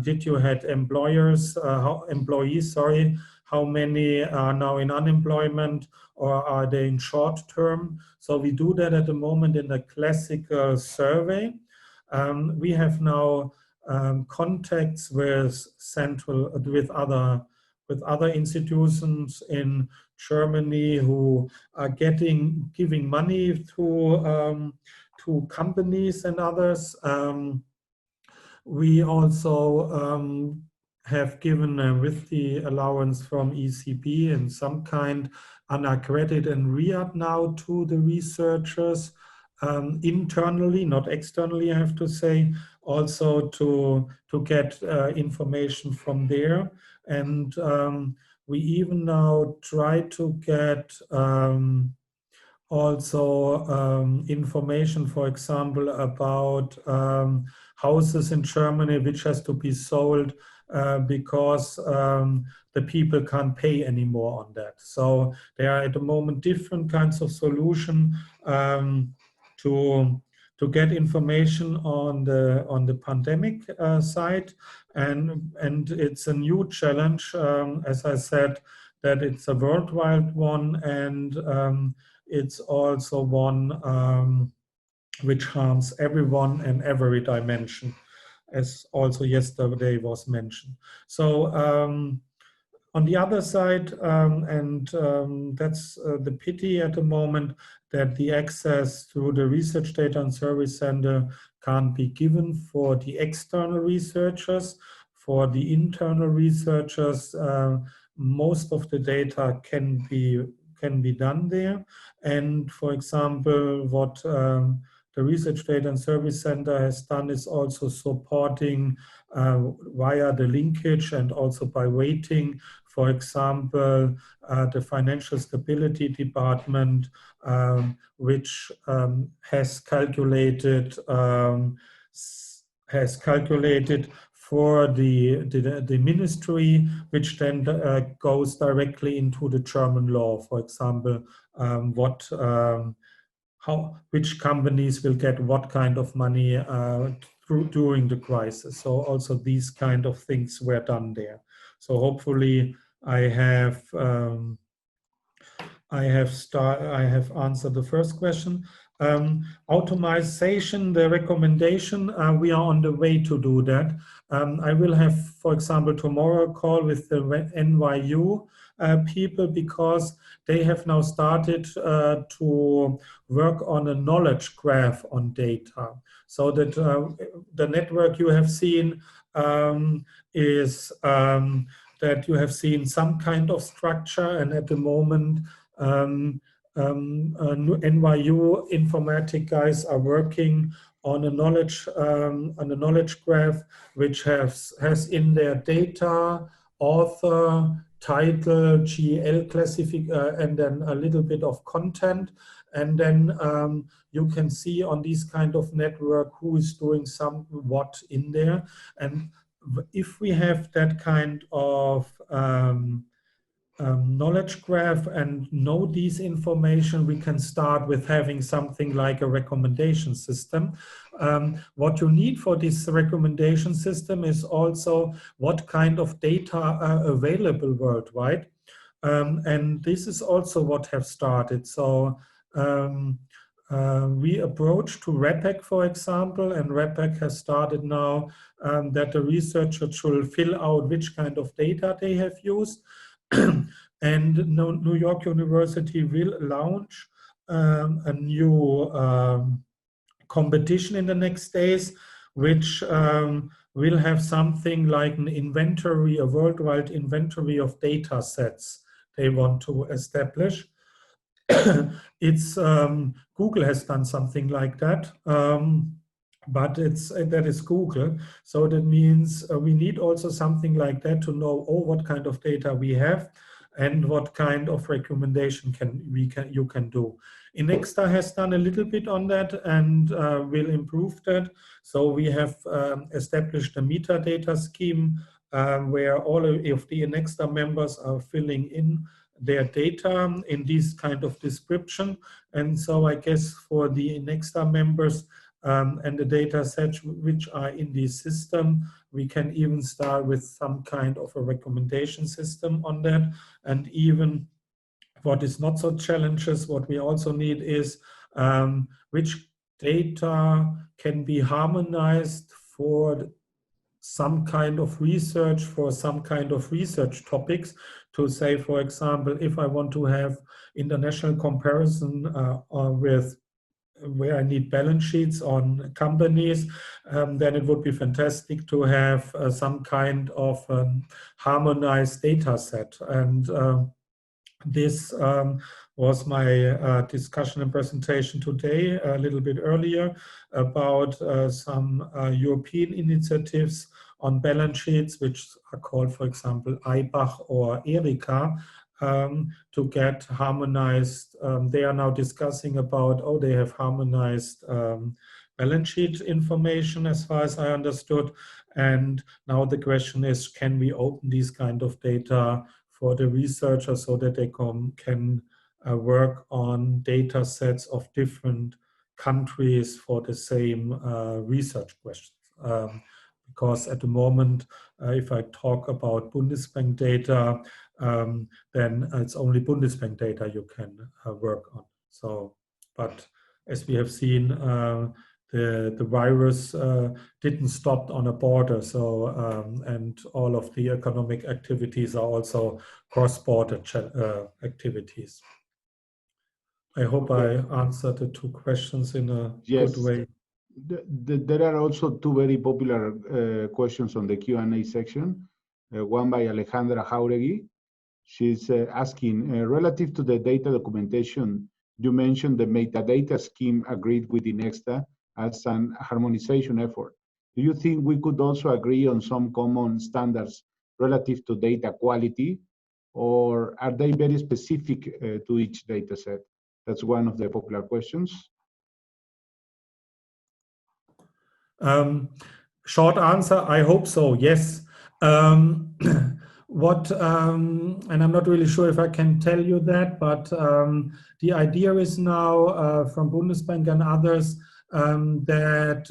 Did you had employees? Sorry. How many are now in unemployment, or are they in short term? So we do that at the moment in a classical survey. We have now contacts with other institutions in Germany who are giving money to companies and others. We also have given, with the allowance from ECB and some kind, unaccredited and RIAD now to the researchers, internally, not externally, I have to say, also to get information from there. And we even now try to get also information, for example, about houses in Germany which has to be sold because the people can't pay anymore on that. So there are at the moment different kinds of solution to get information on the pandemic side, and it's a new challenge, as I said, that it's a worldwide one, and it's also one which harms everyone and every dimension, as also yesterday was mentioned. So on the other side, that's the pity at the moment, that the access to the research data and service center can't be given for the external researchers. For the internal researchers, most of the data can be done there. And for example, what the Research Data and Service Center has done is also supporting via the linkage and also by waiting, for example, the Financial Stability Department, which has calculated for the ministry, which then goes directly into the German law. For example, which companies will get what kind of money during the crisis. So also these kind of things were done there. So hopefully I have answered the first question. Automation, the recommendation, we are on the way to do that. I will have, for example, tomorrow a call with the NYU people, because they have now started to work on a knowledge graph on data. So that the network you have seen is that you have seen some kind of structure, and at the moment NYU informatic guys are working on a knowledge graph, which has in their data, author, title, GL classification, and then a little bit of content, and then you can see on these kind of network who is doing what in there. And if we have that kind of knowledge graph and know these information, we can start with having something like a recommendation system. What you need for this recommendation system is also what kind of data are available worldwide. And this is also what have started. So we approach to REPEC, for example, and REPEC has started now that the researcher should fill out which kind of data they have used. And New York University will launch a new competition in the next days, which will have something like an inventory, a worldwide inventory of data sets they want to establish. It's Google has done something like that. But that is Google. So that means we need also something like that to know, what kind of data we have and what kind of recommendation you can do. Inexta has done a little bit on that and will improve that. So we have established a metadata scheme where all of the Inexta members are filling in their data in this kind of description. And so I guess for the Inexta members, and the data sets which are in this system, we can even start with some kind of a recommendation system on that. And even what is not so challenges, what we also need is which data can be harmonized for some kind of research, for some kind of research topics. To say, for example, if I want to have international comparison with where I need balance sheets on companies, then it would be fantastic to have some kind of harmonized data set. And this was my discussion and presentation today, a little bit earlier, about some European initiatives on balance sheets, which are called, for example, IBACH or ERICA, to get harmonized. They are now discussing about, they have harmonized balance sheet information, as far as I understood. And now the question is, can we open these kind of data for the researchers so that they can work on data sets of different countries for the same research questions? Because at the moment, if I talk about Bundesbank data, then it's only Bundesbank data you can work on. So, but as we have seen, the virus didn't stop on a border. So, and all of the economic activities are also cross-border activities. I hope I answered the two questions in a good way. There are also two very popular questions on the Q&A section. One by Alejandra Jauregui. She's asking, relative to the data documentation, you mentioned the metadata scheme agreed with Inexta as an harmonization effort. Do you think we could also agree on some common standards relative to data quality, or are they very specific to each data set? That's one of the popular questions. Short answer, I hope so, yes. And I'm not really sure if I can tell you that, but the idea is now from Bundesbank and others that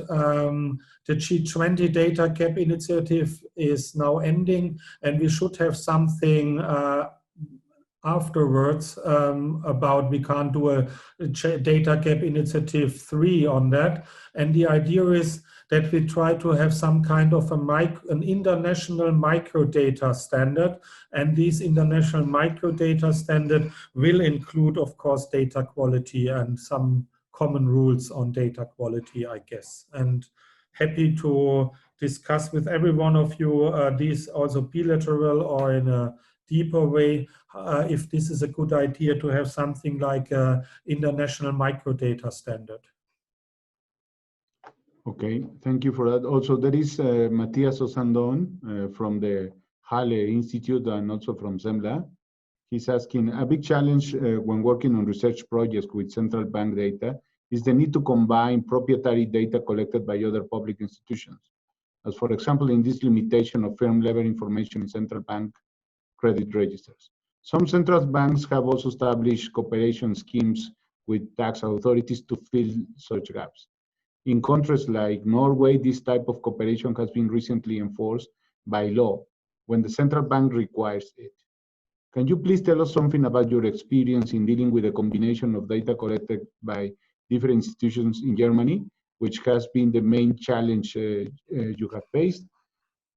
the G20 data gap initiative is now ending, and we should have something afterwards about we can't do a data gap initiative 3 on that. And the idea is that we try to have some kind of an international microdata standard. And these international microdata standard will include, of course, data quality and some common rules on data quality, I guess. And happy to discuss with every one of you these also bilateral or in a deeper way, if this is a good idea to have something like an international microdata standard. Okay, thank you for that. Also, there is Matthias Osandon from the Halle Institute and also from Semla. He's asking, a big challenge when working on research projects with central bank data is the need to combine proprietary data collected by other public institutions. As for example, in this limitation of firm-level information in central bank credit registers. Some central banks have also established cooperation schemes with tax authorities to fill such gaps. In countries like Norway, this type of cooperation has been recently enforced by law when the central bank requires it. Can you please tell us something about your experience in dealing with a combination of data collected by different institutions in Germany, which has been the main challenge you have faced?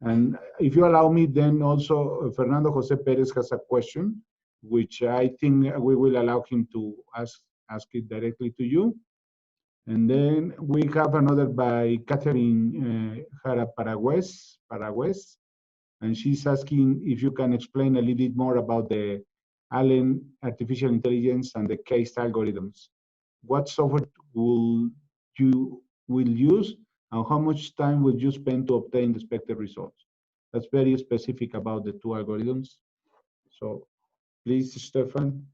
And if you allow me, then also Fernando Jose Perez has a question, which I think we will allow him to ask it directly to you. And then we have another by Catherine Jara Paragues, and she's asking if you can explain a little bit more about the Allen artificial intelligence and the case algorithms. What software will you use, and how much time will you spend to obtain the expected results? That's very specific about the two algorithms. So please, Stefan.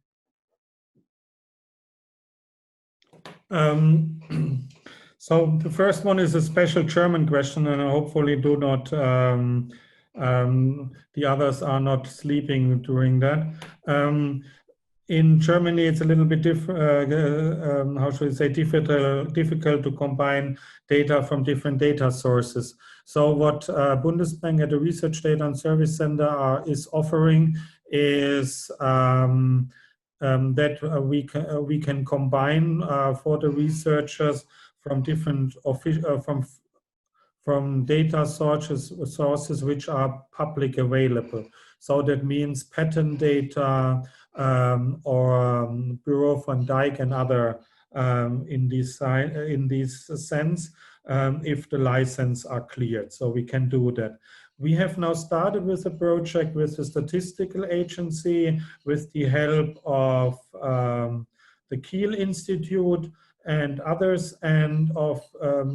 So the first one is a special German question, and I hopefully do not, the others are not sleeping during that. In Germany, it's a little bit different, how should I say, difficult to combine data from different data sources. So what Bundesbank at the Research Data and Service Center is offering is that we can combine for the researchers from different from data sources which are public available. So that means patent data or Bureau van Dijk and other in this sense, if the license are cleared. So we can do that. We have now started with a project with the statistical agency with the help of the Kiel Institute and others, and of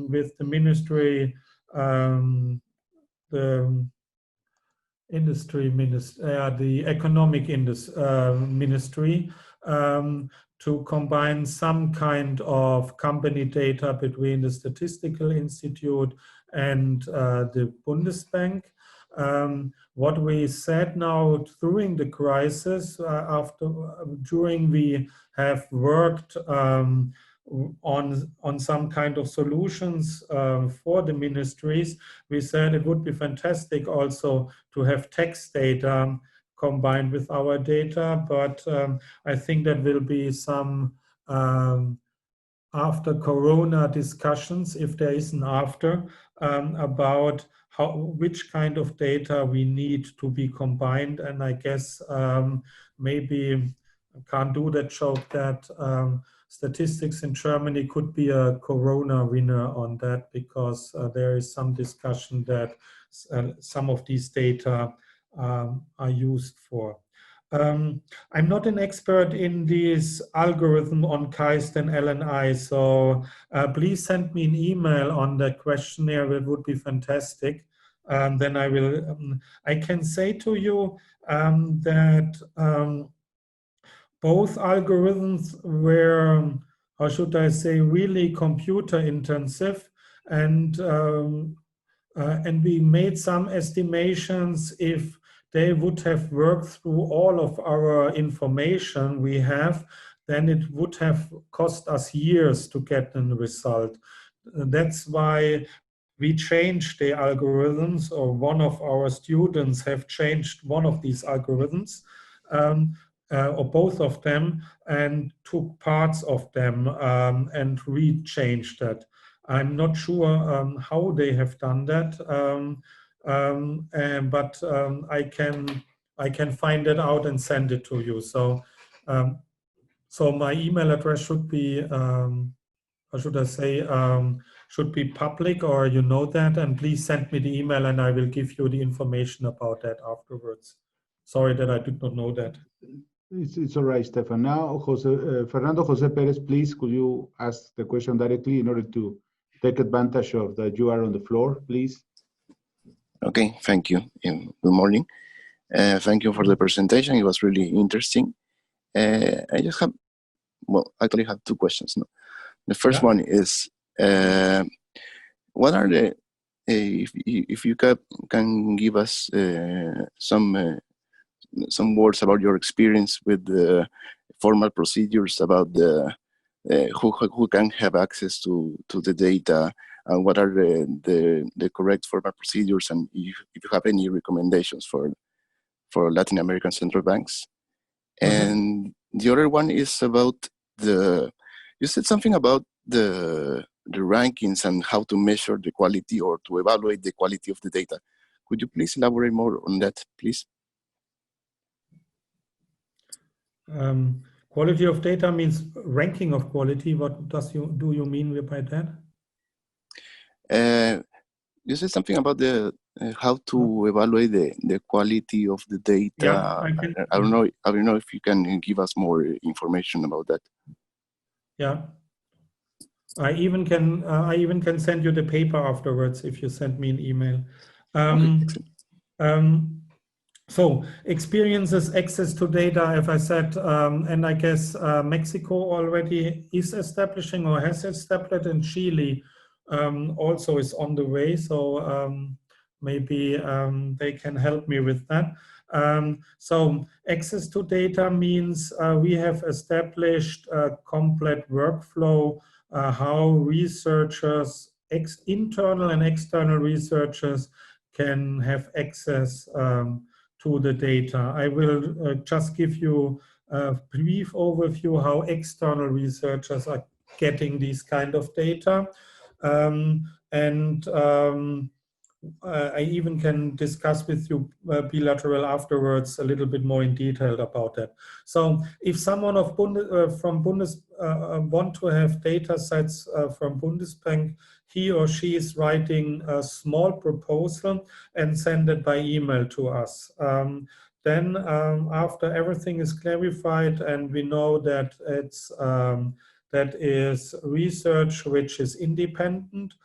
with the ministry, the economic ministry, to combine some kind of company data between the Statistical Institute and the Bundesbank. What we said now during the crisis, during we have worked on some kind of solutions for the ministries, we said it would be fantastic also to have text data combined with our data, but I think that will be some after Corona discussions, if there is an after, about which kind of data we need to be combined. And I guess maybe I can't do that joke that statistics in Germany could be a Corona winner on that, because there is some discussion that some of these data are used for. I'm not an expert in this algorithm on KAIST and LNI, so please send me an email on the questionnaire. It would be fantastic. Then I will. I can say to you that both algorithms were, how should I say, really computer intensive, and we made some estimations if they would have worked through all of our information we have, then it would have cost us years to get a result. That's why we changed the algorithms, or one of our students have changed one of these algorithms. or both of them, and took parts of them and rechanged that. I'm not sure how they have done that, but I can find it out and send it to you. So, so my email address should be, or should I say, should be public, or you know that, and please send me the email and I will give you the information about that afterwards. Sorry that I did not know that. It's all right, Stefan. Now, Fernando Jose Perez, please, could you ask the question directly in order to take advantage of that you are on the floor, please? Okay, thank you. Good morning. Thank you for the presentation. It was really interesting. I just have, well, actually have two questions. No? The first one is, what are the, if you can give us some words about your experience with the formal procedures about the who can have access to the data, and what are the correct formal procedures, and if you have any recommendations for Latin American central banks. And the other one is about you said something about the rankings and how to measure the quality or to evaluate the quality of the data. Could you please elaborate more on that, please? Quality of data means ranking of quality. What do you mean by that? You said something about the how to evaluate the quality of the data. Yeah, I don't know if you can give us more information about that. Yeah, I even can send you the paper afterwards if you send me an email. So experiences, access to data, as I said, and I guess Mexico already is establishing or has established, and Chile also is on the way. So maybe they can help me with that. So access to data means we have established a complete workflow how researchers, internal and external researchers, can have access to the data. I will just give you a brief overview how external researchers are getting these kind of data. I even can discuss with you bilateral afterwards a little bit more in detail about that. So if someone from want to have data sets from Bundesbank, he or she is writing a small proposal and send it by email to us. Then after everything is clarified and we know that that is research which is independent,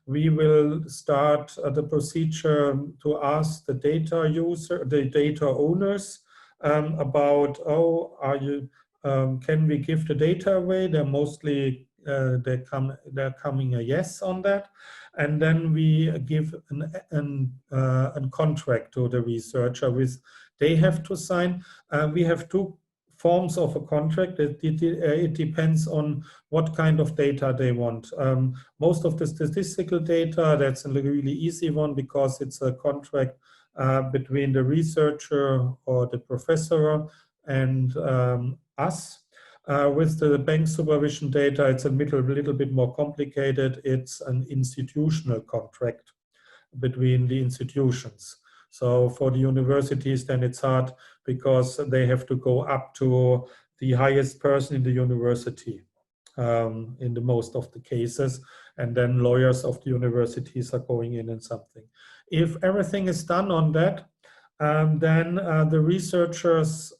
we will start the procedure to ask the data owners about, can we give the data away? They're mostly they're coming a yes on that, and then we give a contract to the researcher with they have to sign. We have two forms of a contract. It depends on what kind of data they want. Most of the statistical data, that's a really easy one because it's a contract between the researcher or the professor and us. With the bank supervision data, it's a little bit more complicated. It's an institutional contract between the institutions. So for the universities, then it's hard because they have to go up to the highest person in the university in the most of the cases, and then lawyers of the universities are going in and something. If everything is done on that, then the researchers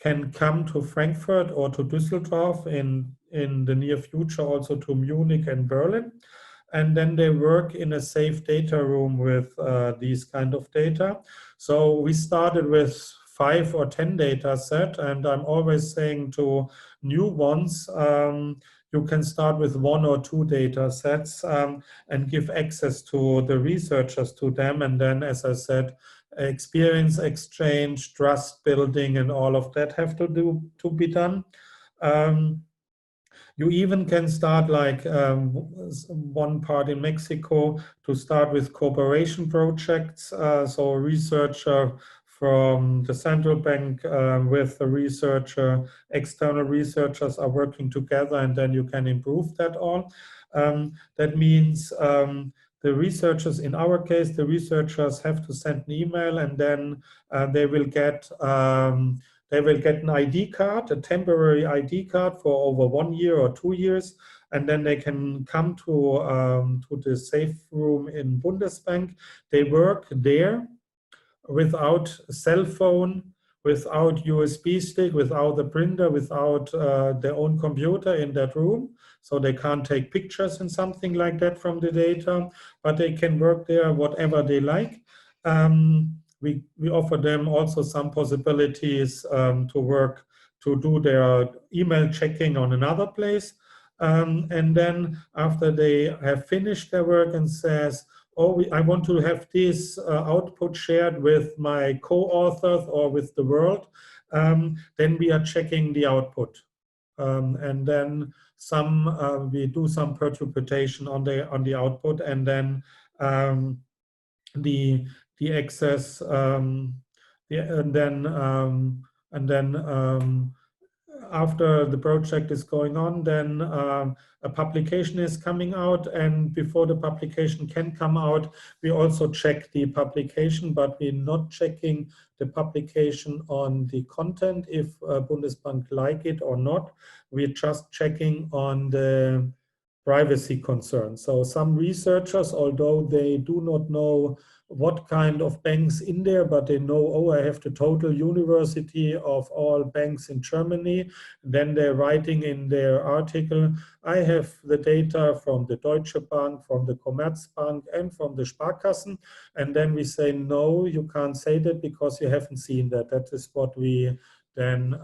can come to Frankfurt or to Düsseldorf, in the near future also to Munich and Berlin. And then they work in a safe data room with these kind of data. So we started with 5 or 10 data set, and I'm always saying to new ones, you can start with 1 or 2 data sets and give access to the researchers to them. And then, as I said, experience exchange, trust building, and all of that have to be done. You even can start like one part in Mexico to start with cooperation projects. So a researcher from the central bank with the researcher, external researchers are working together, and then you can improve that all. That means the researchers, in our case, the researchers have to send an email, and then they will get an ID card, a temporary ID card for over 1 year or 2 years, and then they can come to the safe room in Bundesbank. They work there without a cell phone, without USB stick, without the printer, without their own computer in that room. So they can't take pictures and something like that from the data, but they can work there whatever they like. We offer them also some possibilities to work, to do their email checking on another place. And then after they have finished their work and says, oh, I want to have this output shared with my co-authors or with the world, then we are checking the output. And then we do some interpretation on the output, and then the access, after the project is going on, then a publication is coming out, and before the publication can come out, we also check the publication, but we're not checking the publication on the content, if Bundesbank like it or not. We're just checking on the privacy concerns. So some researchers, although they do not know what kind of banks in there, but they know, oh, I have the total university of all banks in Germany. Then they're writing in their article, I have the data from the Deutsche Bank, from the Commerzbank, and from the Sparkassen. And then we say, no, you can't say that because you haven't seen that. That is what we then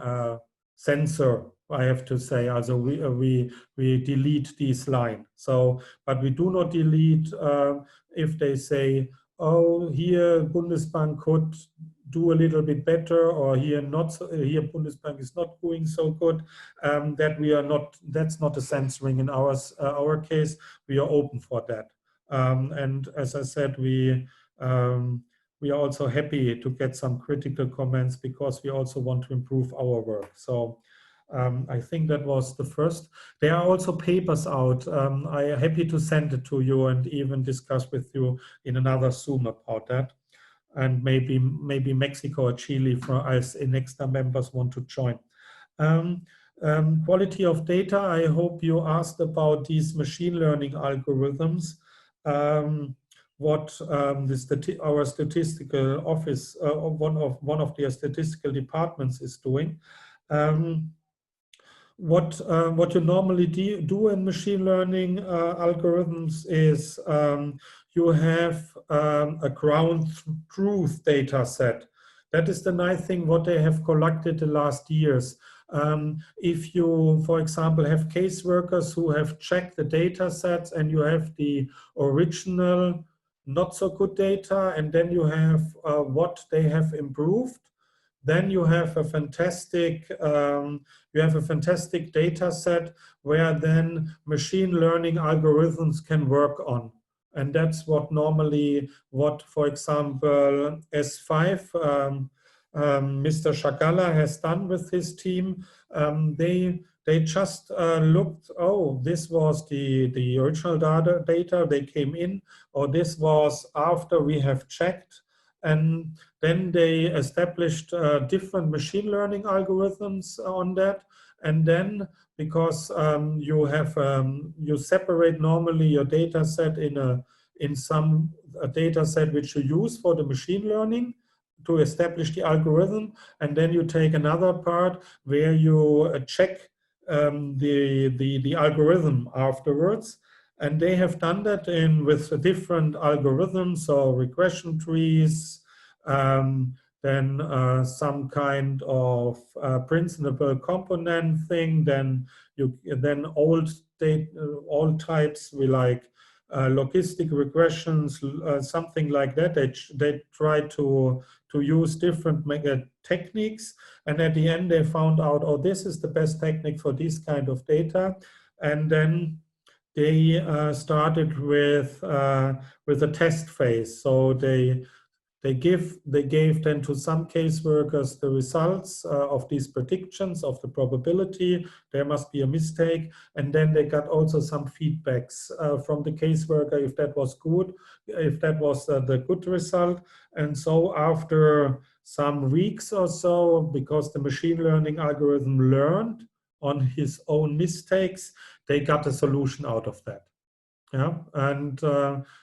censor, I have to say. Also we delete this line. So, but we do not delete if they say, oh, here Bundesbank could do a little bit better, or here not. Here Bundesbank is not doing so good. That we are not. That's not a censoring in our case. We are open for that. And as I said, we are also happy to get some critical comments, because we also want to improve our work. So I think that was the first. There are also papers out. I am happy to send it to you and even discuss with you in another Zoom about that. And maybe Mexico or Chile, as next members want to join. Quality of data, I hope you asked about these machine learning algorithms. What our statistical office, one of their statistical departments is doing. What you normally do in machine learning algorithms is you have a ground truth data set. That is the nice thing what they have collected the last years. If you, for example, have caseworkers who have checked the data sets, and you have the original not so good data, and then you have what they have improved, then you have a fantastic data set where then machine learning algorithms can work on. And that's what normally, for example, S5, Mr. Shagala has done with his team. They just looked, oh, this was the original data they came in, or this was after we have checked. And then they established different machine learning algorithms on that. And then, because you separate normally your data set in some data set which you use for the machine learning to establish the algorithm, and then you take another part where you check the algorithm afterwards. And they have done that with different algorithms, so regression trees, then some kind of principal component thing. Then all types we like logistic regressions, something like that. They try to use different techniques, and at the end they found out, oh, this is the best technique for this kind of data. And then they started with a test phase. So they They gave then to some caseworkers the results of these predictions of the probability. There must be a mistake, and then they got also some feedbacks from the caseworker if that was good, if that was the good result. And so after some weeks or so, because the machine learning algorithm learned on his own mistakes, they got a solution out of that. Yeah, and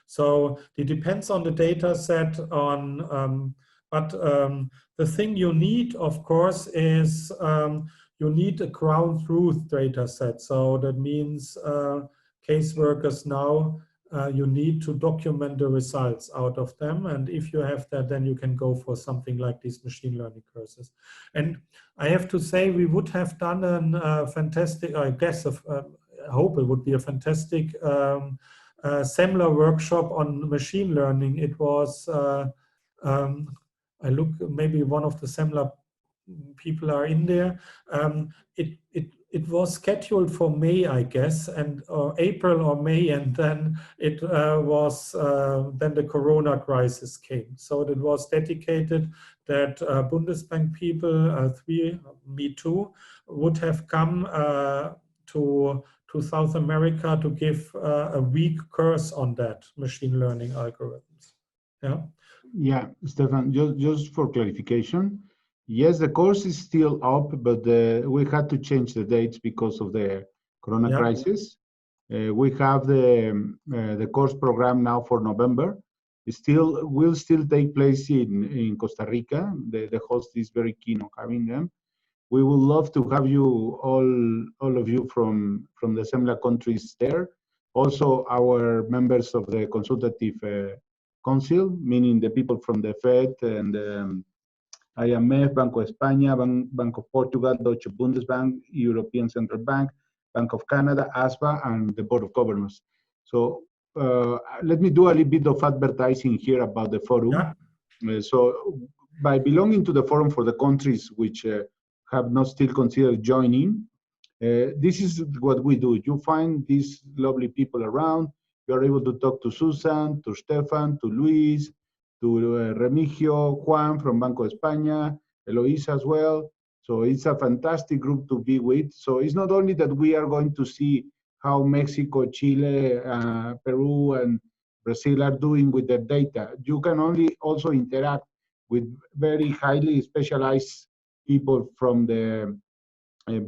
so it depends on the data set. But the thing you need, of course, is you need a ground truth data set. So that means caseworkers now you need to document the results out of them, and if you have that, then you can go for something like these machine learning courses. And I have to say, we would have done a fantastic, I guess, I hope it would be a fantastic similar workshop on machine learning. It was, I look, maybe one of the similar people are in there. It was scheduled for May, I guess, and April or May, and then it was then the Corona crisis came. So it was dedicated that Bundesbank people, me too, would have come to South America to give a week course on that machine learning algorithms. Yeah. Yeah, Stefan, just for clarification, yes, the course is still up, but we had to change the dates because of the Corona crisis. We have the course program now for November. It will still take place in Costa Rica. The host is very keen on having them. We would love to have you all of you from the similar countries there. Also, our members of the consultative council, meaning the people from the Fed and IMF, Banco de España, Bank of Portugal, Deutsche Bundesbank, European Central Bank, Bank of Canada, ASBA, and the Board of Governors. So let me do a little bit of advertising here about the forum. Yeah. So by belonging to the forum for the countries which have not still considered joining, this is what we do. You find these lovely people around. You are able to talk to Susan, to Stefan, to Luis, to Remigio, Juan from Banco de España, Eloisa as well. So it's a fantastic group to be with. So it's not only that we are going to see how Mexico, Chile, Peru, and Brazil are doing with their data. You can also interact with very highly specialized people from the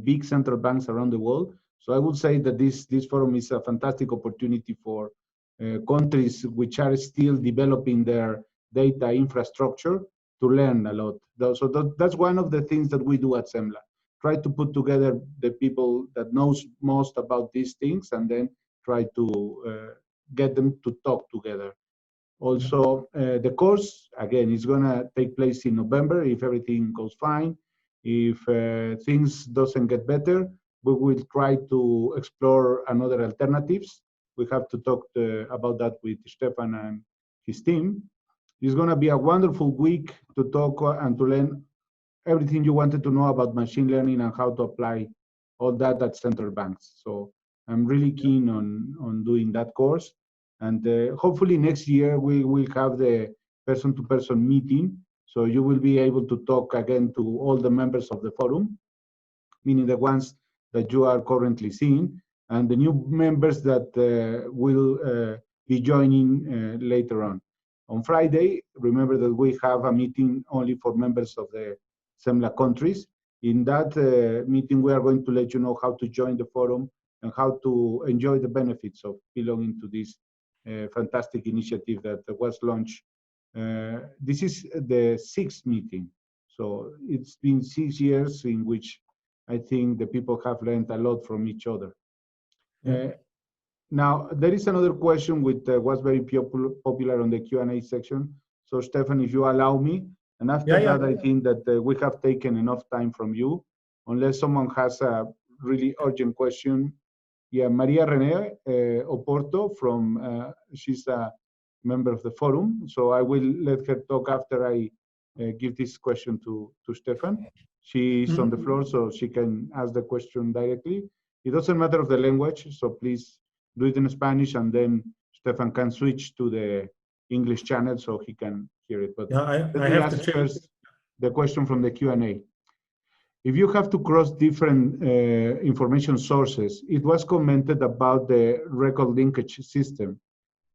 big central banks around the world. So I would say that this forum is a fantastic opportunity for countries which are still developing their data infrastructure to learn a lot. So that's one of the things that we do at SEMLA. Try to put together the people that knows most about these things and then try to get them to talk together. Also, the course, again, is going to take place in November if everything goes fine. If things doesn't get better, we will try to explore another alternatives. We have to talk about that with Stefan and his team. It's going to be a wonderful week to talk and to learn everything you wanted to know about machine learning and how to apply all that at central banks. So I'm really keen on doing that course. And hopefully next year we will have the person-to-person meeting. So you will be able to talk again to all the members of the forum, meaning the ones that you are currently seeing, and the new members that will be joining later on. On Friday, remember that we have a meeting only for members of the SEMLA countries. In that meeting, we are going to let you know how to join the forum and how to enjoy the benefits of belonging to this fantastic initiative that was launched. This is the 6th meeting. So it's been 6 years in which I think the people have learned a lot from each other. Now, there is another question which was very popular on the Q&A section. So Stefan, if you allow me, and after that, I think that we have taken enough time from you, unless someone has a really urgent question. Yeah, Maria Rene Oporto she's a member of the forum. So I will let her talk after I give this question to Stefan. She's on the floor, so she can ask the question directly. It doesn't matter of the language, so please do it in Spanish, and then Stefan can switch to the English channel so he can hear it. But yeah, let I me have to ask check. first the question from the Q&A. If you have to cross different information sources, it was commented about the record linkage system.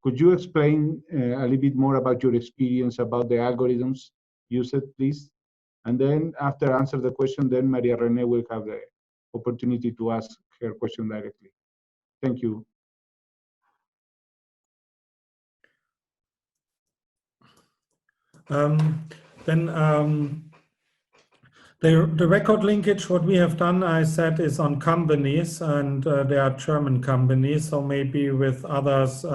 Could you explain a little bit more about your experience about the algorithms used, please? And then after answer the question, then Maria Rene will have the opportunity to ask her question directly. Thank you. Then the record linkage, what we have done, I said, is on companies, and they are German companies, so maybe with others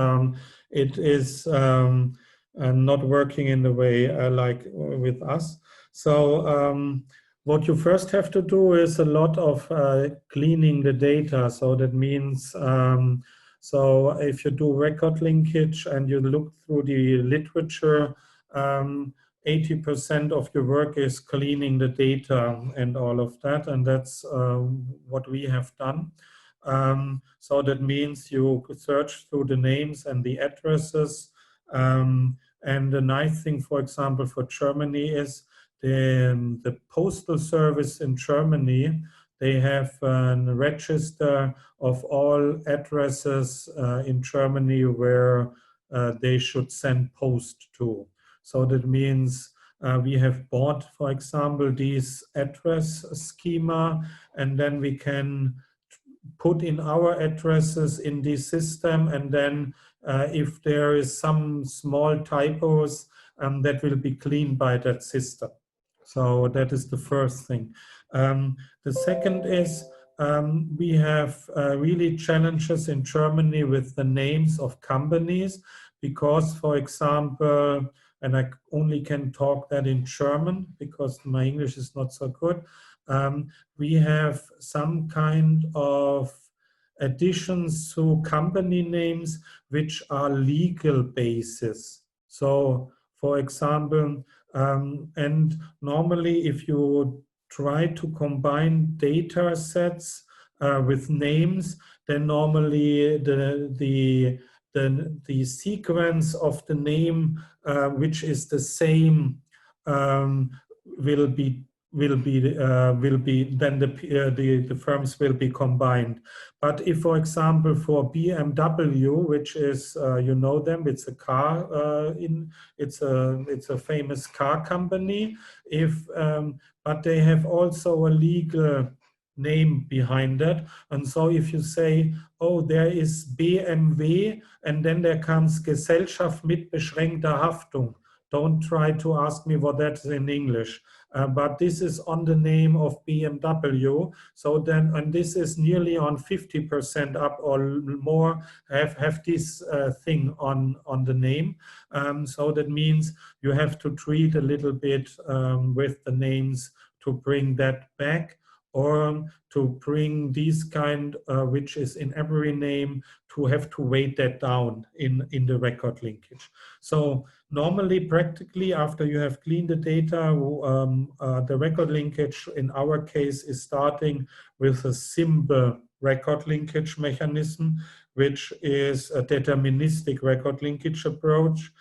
it is not working in the way like with us. So what you first have to do is a lot of cleaning the data. So that means, so if you do record linkage and you look through the literature, 80% of your work is cleaning the data and all of that, and that's what we have done. So that means you search through the names and the addresses. And the nice thing, for example, for Germany is the postal service in Germany. They have a register of all addresses in Germany where they should send post to. So that means we have bought, for example, these address schema, and then we can put in our addresses in the system, and then if there is some small typos, that will be cleaned by that system. So that is the first thing. The second is we have really challenges in Germany with the names of companies, because, for example, and I only can talk that in German because my English is not so good, we have some kind of additions to company names which are legal basis. So, for example, and normally if you try to combine data sets with names, then normally the sequence of the name which is the same will be then the firms will be combined. But if, for example, for BMW, which is you know them, it's a car it's a famous car company. But they have also a legal name behind that, and so if you say, oh, there is BMW, and then there comes Gesellschaft mit beschränkter Haftung, don't try to ask me what that is in English. But this is on the name of BMW. So then, and this is nearly on 50% up or more, have this thing on the name. So that means you have to treat a little bit with the names to bring that back, or to bring this kind, which is in every name, to have to weight that down in the record linkage. So normally, practically, after you have cleaned the data, the record linkage in our case is starting with a simple record linkage mechanism, which is a deterministic record linkage approach,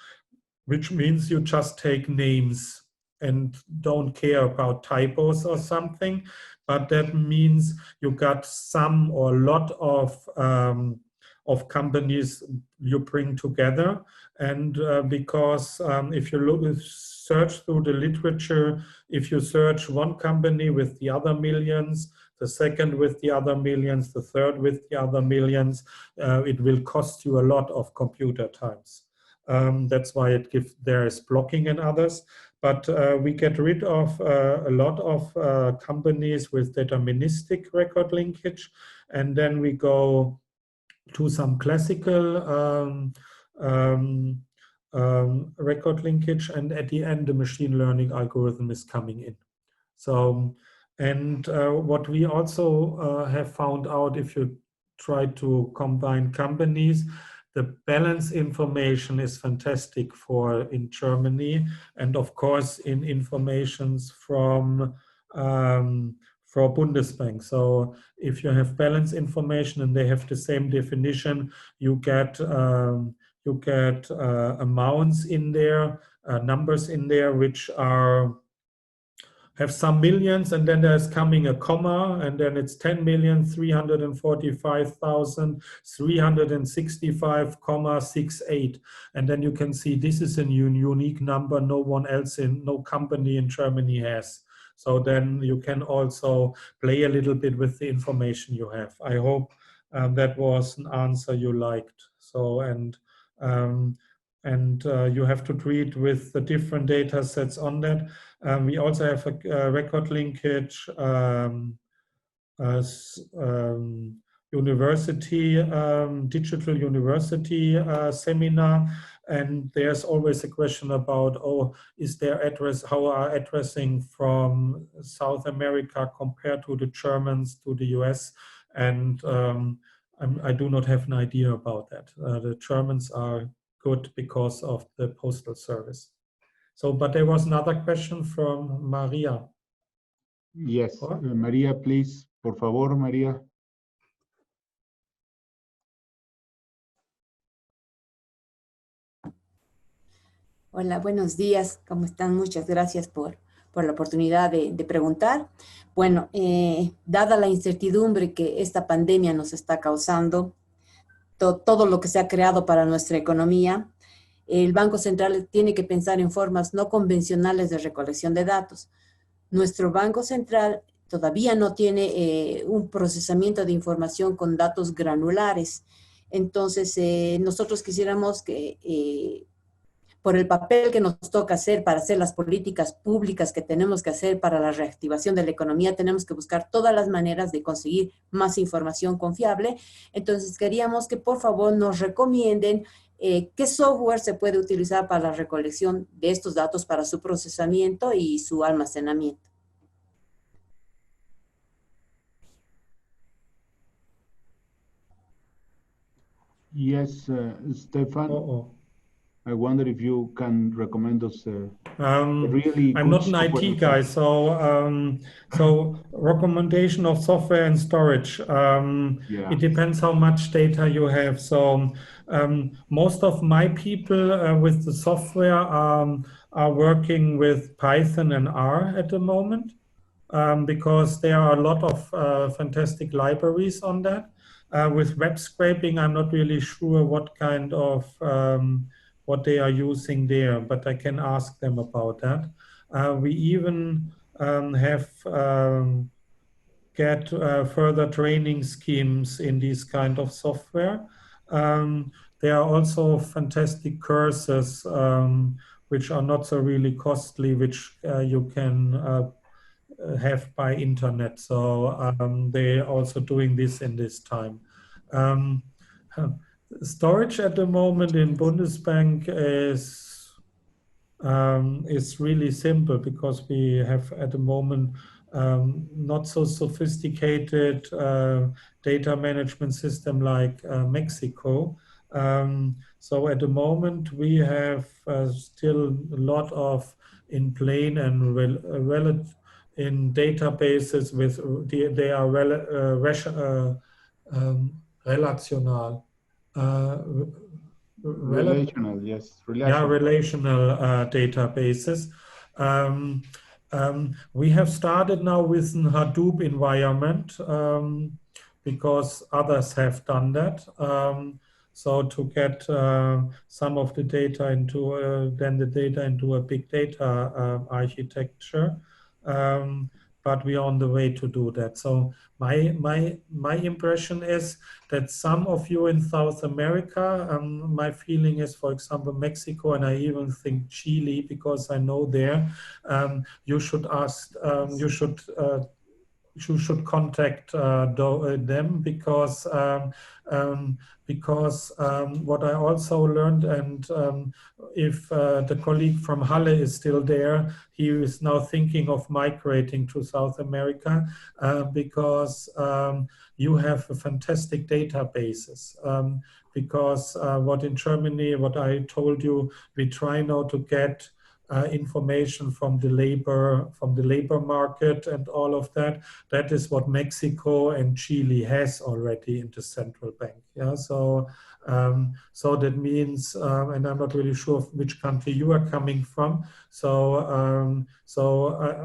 which means you just take names and don't care about typos or something. But that means you got some or a lot of companies you bring together. And because if you search through the literature, if you search one company with the other millions, the second with the other millions, the third with the other millions, it will cost you a lot of computer times. That's why there is blocking and others. But we get rid of a lot of companies with deterministic record linkage, and then we go to some classical record linkage, and at the end the machine learning algorithm is coming in. So, and what we also have found out, if you try to combine companies, the balance information is fantastic in Germany, and of course in informations from for Bundesbank. So if you have balance information and they have the same definition, you get amounts in there numbers in there which have some millions, and then there's coming a comma, and then it's 10,345,365,68. And then you can see this is a unique number no one else no company in Germany has. So then you can also play a little bit with the information you have. I hope that was an answer you liked. So, you have to treat with the different data sets on that. We also have a record linkage university, digital university seminar, and there's always a question about, oh, is their address, how are addressing from South America compared to the Germans to the US, and I do not have an idea about that. The Germans are good because of the postal service. So, but there was another question from Maria. Yes, Maria, please, por favor, Maria. Hola, buenos días. ¿Cómo están? Muchas gracias por la oportunidad de preguntar. Bueno, dada la incertidumbre que esta pandemia nos está causando, todo lo que se ha creado para nuestra economía, el Banco Central tiene que pensar en formas no convencionales de recolección de datos. Nuestro Banco Central todavía no tiene un procesamiento de información con datos granulares. Entonces, nosotros quisiéramos que, por el papel que nos toca hacer para hacer las políticas públicas que tenemos que hacer para la reactivación de la economía, tenemos que buscar todas las maneras de conseguir más información confiable. Entonces, queríamos que por favor nos recomienden qué software se puede utilizar para la recolección de estos datos, para su procesamiento y su almacenamiento. Yes, Stefan. I wonder if you can recommend us really I'm not an IT guy, so recommendation of software and storage. It depends how much data you have. So most of my people with the software are working with Python and R at the moment, because there are a lot of fantastic libraries on that. With web scraping, I'm not really sure what kind of what they are using there, but I can ask them about that. We even have get further training schemes in these kind of software. There are also fantastic courses which are not so really costly, which you can have by internet. So they are also doing this in this time. Storage at the moment in Bundesbank is really simple, because we have at the moment not so sophisticated data management system like Mexico. So at the moment we have still a lot of in plain and in databases with they are relational. Relational, yes. Relational databases. We have started now with an Hadoop environment because others have done that. So to get some of the data into then the data into a big data architecture. But we are on the way to do that. So my impression is that some of you in South America, my feeling is, for example, Mexico, and I even think Chile, because I know there, you should ask, you should contact them, because what I also learned, and if the colleague from Halle is still there, he is now thinking of migrating to South America, because you have a fantastic databases. Because what in Germany, what I told you, we try now to get information from the labor market and all of that. That is what Mexico and Chile has already in the central bank. Yeah, so that means, and I'm not really sure which country you are coming from. So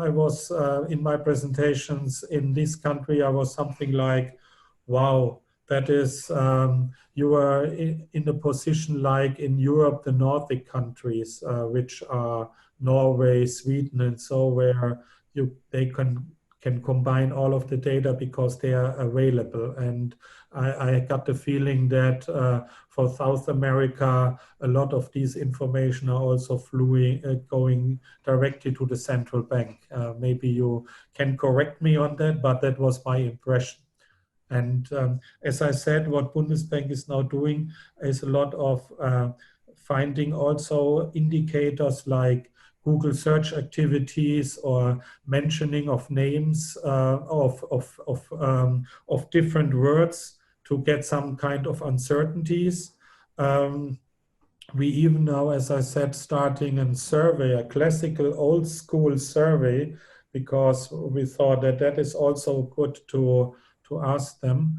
I was in my presentations in this country, I was something like, wow. That is, you are in a position like in Europe, the Nordic countries, which are Norway, Sweden, and so where they can combine all of the data because they are available. And I got the feeling that for South America, a lot of these information are also going directly to the central bank. Maybe you can correct me on that, but that was my impression. And as I said, what Bundesbank is now doing is a lot of finding also indicators like Google search activities or mentioning of names of different words to get some kind of uncertainties. We even now, as I said, starting a survey, a classical old school survey, because we thought that that is also good to ask them.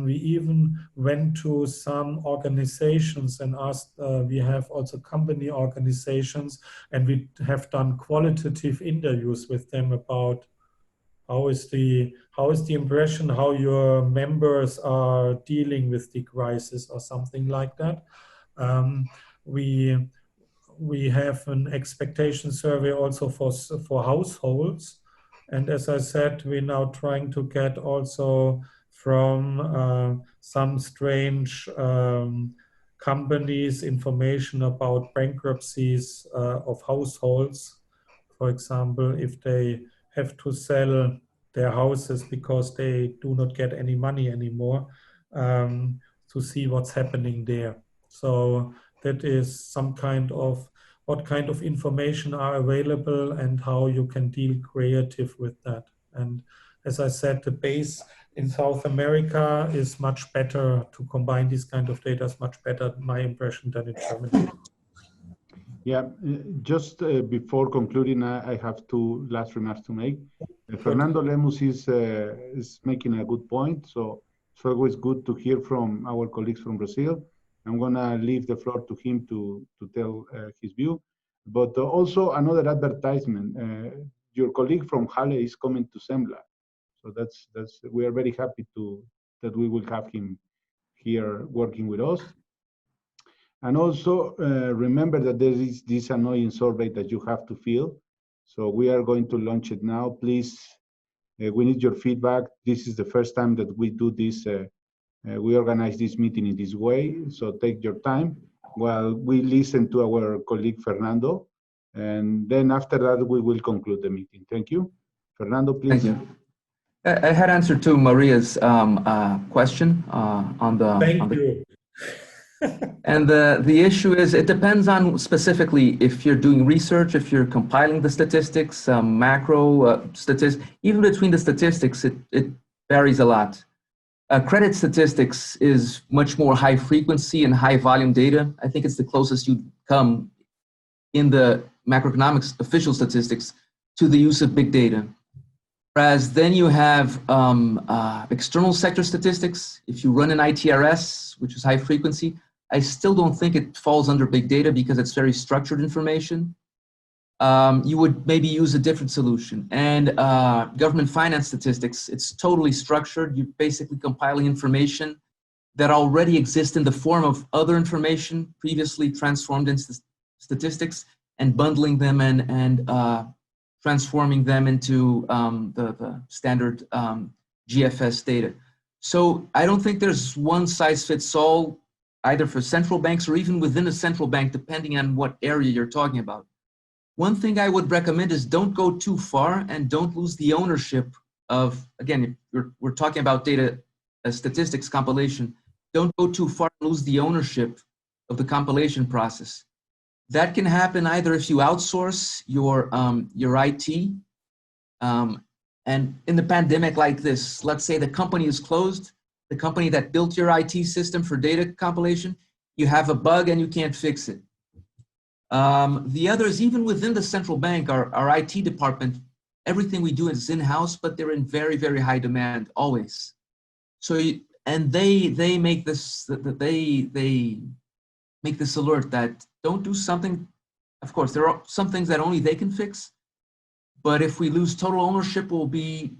We even went to some organizations and asked, we have also company organizations, and we have done qualitative interviews with them about how is the impression, how your members are dealing with the crisis or something like that. We have an expectation survey also for households. And as I said, we're now trying to get also from some strange companies information about bankruptcies of households. For example, if they have to sell their houses because they do not get any money anymore, to see what's happening there. So that is some kind of what kind of information are available and how you can deal creative with that. And as I said, the base in South America is much better to combine this kind of data, is much better, my impression, than in Germany. Yeah, just before concluding, I have two last remarks to make. Fernando Lemus is making a good point, so it's always good to hear from our colleagues from Brazil. I'm gonna leave the floor to him to tell his view. But also another advertisement. Your colleague from Halle is coming to Sembla, so that's we are very happy that we will have him here working with us. And also remember that there is this annoying survey that you have to fill. So we are going to launch it now. Please, we need your feedback. This is the first time that we do this. We organize this meeting in this way. So take your time while we listen to our colleague Fernando. And then after that, we will conclude the meeting. Thank you. Fernando, please. Thank you. I had answered to Maria's question on the. Thank you. And the issue is, it depends on specifically if you're doing research, if you're compiling the statistics, macro statistics, even between the statistics, it varies a lot. Credit statistics is much more high frequency and high volume data. I think it's the closest you come in the macroeconomics official statistics to the use of big data. Whereas then you have external sector statistics. If you run an ITRS, which is high frequency, I still don't think it falls under big data because it's very structured information. You would maybe use a different solution. And government finance statistics, it's totally structured. You're basically compiling information that already exists in the form of other information previously transformed into statistics and bundling them and transforming them into the standard GFS data. So I don't think there's one size fits all, either for central banks or even within a central bank, depending on what area you're talking about. One thing I would recommend is don't go too far and don't lose the ownership of, again, we're talking about data statistics compilation, don't go too far and lose the ownership of the compilation process. That can happen either if you outsource your IT, and in the pandemic like this, let's say the company is closed, the company that built your IT system for data compilation, you have a bug and you can't fix it. The others, even within the central bank, our IT department, everything we do is in-house, but they're in very, very high demand always. So, and they make this, they make this alert that don't do something. Of course, there are some things that only they can fix, but if we lose total ownership, we'll be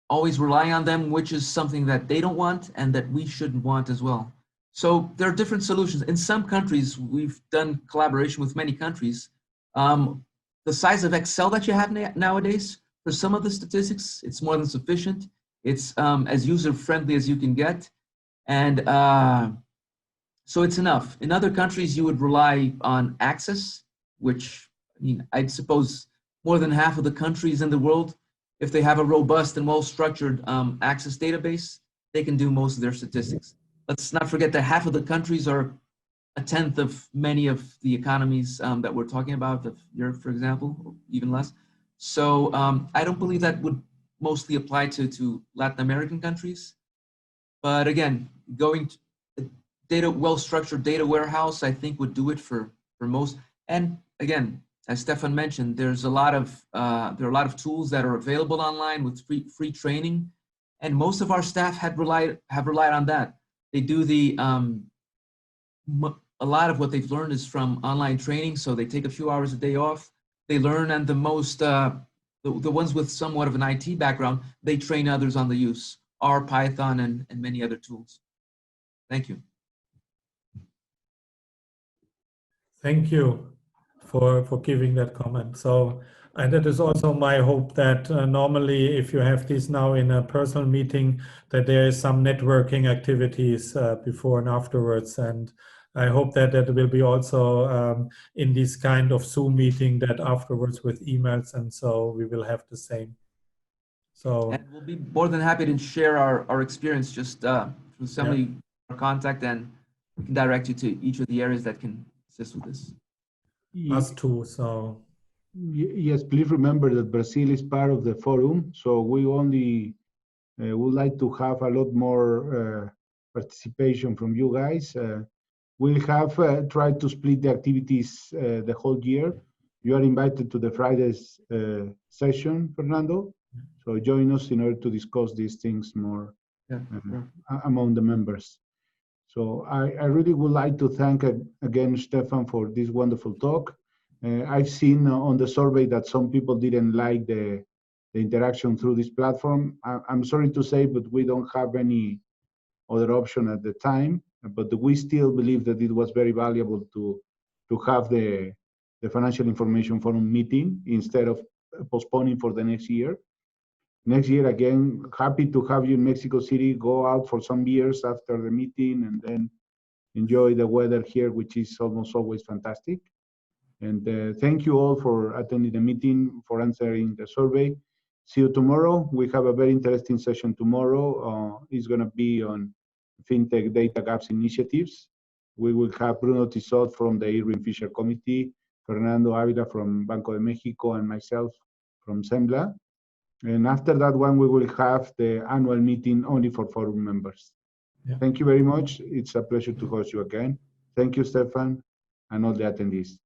always relying on them, which is something that they don't want and that we shouldn't want as well. So there are different solutions. In some countries, we've done collaboration with many countries. The size of Excel that you have nowadays, for some of the statistics, it's more than sufficient. It's as user-friendly as you can get. And so it's enough. In other countries, you would rely on Access, which, I mean, I'd suppose more than half of the countries in the world, if they have a robust and well-structured Access database, they can do most of their statistics. Let's not forget that half of the countries are a tenth of many of the economies that we're talking about, of Europe, for example, or even less. So I don't believe that would mostly apply to Latin American countries. But again, going to well-structured data warehouse, I think would do it for most. And again, as Stefan mentioned, there's there are a lot of tools that are available online with free training, and most of our staff have relied on that. They do a lot of what they've learned is from online training, so they take a few hours a day off. They learn, and the ones with somewhat of an IT background, they train others on the use, R, Python, and many other tools. Thank you. Thank you for giving that comment. So, and it is also my hope that normally if you have this now in a personal meeting, that there is some networking activities before and afterwards. And I hope that that will be also in this kind of Zoom meeting, that afterwards with emails, and so we will have the same. So, and we'll be more than happy to share our experience just through somebody, our contact, and we can direct you to each of the areas that can assist with this. us too. So yes, please remember that Brazil is part of the forum, so we only would like to have a lot more participation from you guys. We'll have tried to split the activities the whole year. You are invited to the Friday's session, Fernando. So join us in order to discuss these things more among the members. So I really would like to thank again Stefan for this wonderful talk. I've seen on the survey that some people didn't like the interaction through this platform. I'm sorry to say, but we don't have any other option at the time. But we still believe that it was very valuable to have the Financial Information Forum meeting instead of postponing for the next year. Next year, again, happy to have you in Mexico City. Go out for some beers after the meeting and then enjoy the weather here, which is almost always fantastic. And thank you all for attending the meeting, for answering the survey. See you tomorrow. We have a very interesting session tomorrow. It's going to be on FinTech Data Gaps Initiatives. We will have Bruno Tissot from the Irving Fisher Committee, Fernando Avila from Banco de Mexico, and myself from SEMBLA. And after that one, we will have the annual meeting only for forum members. Yeah. Thank you very much. It's a pleasure to host you again. Thank you, Stefan, and all the attendees.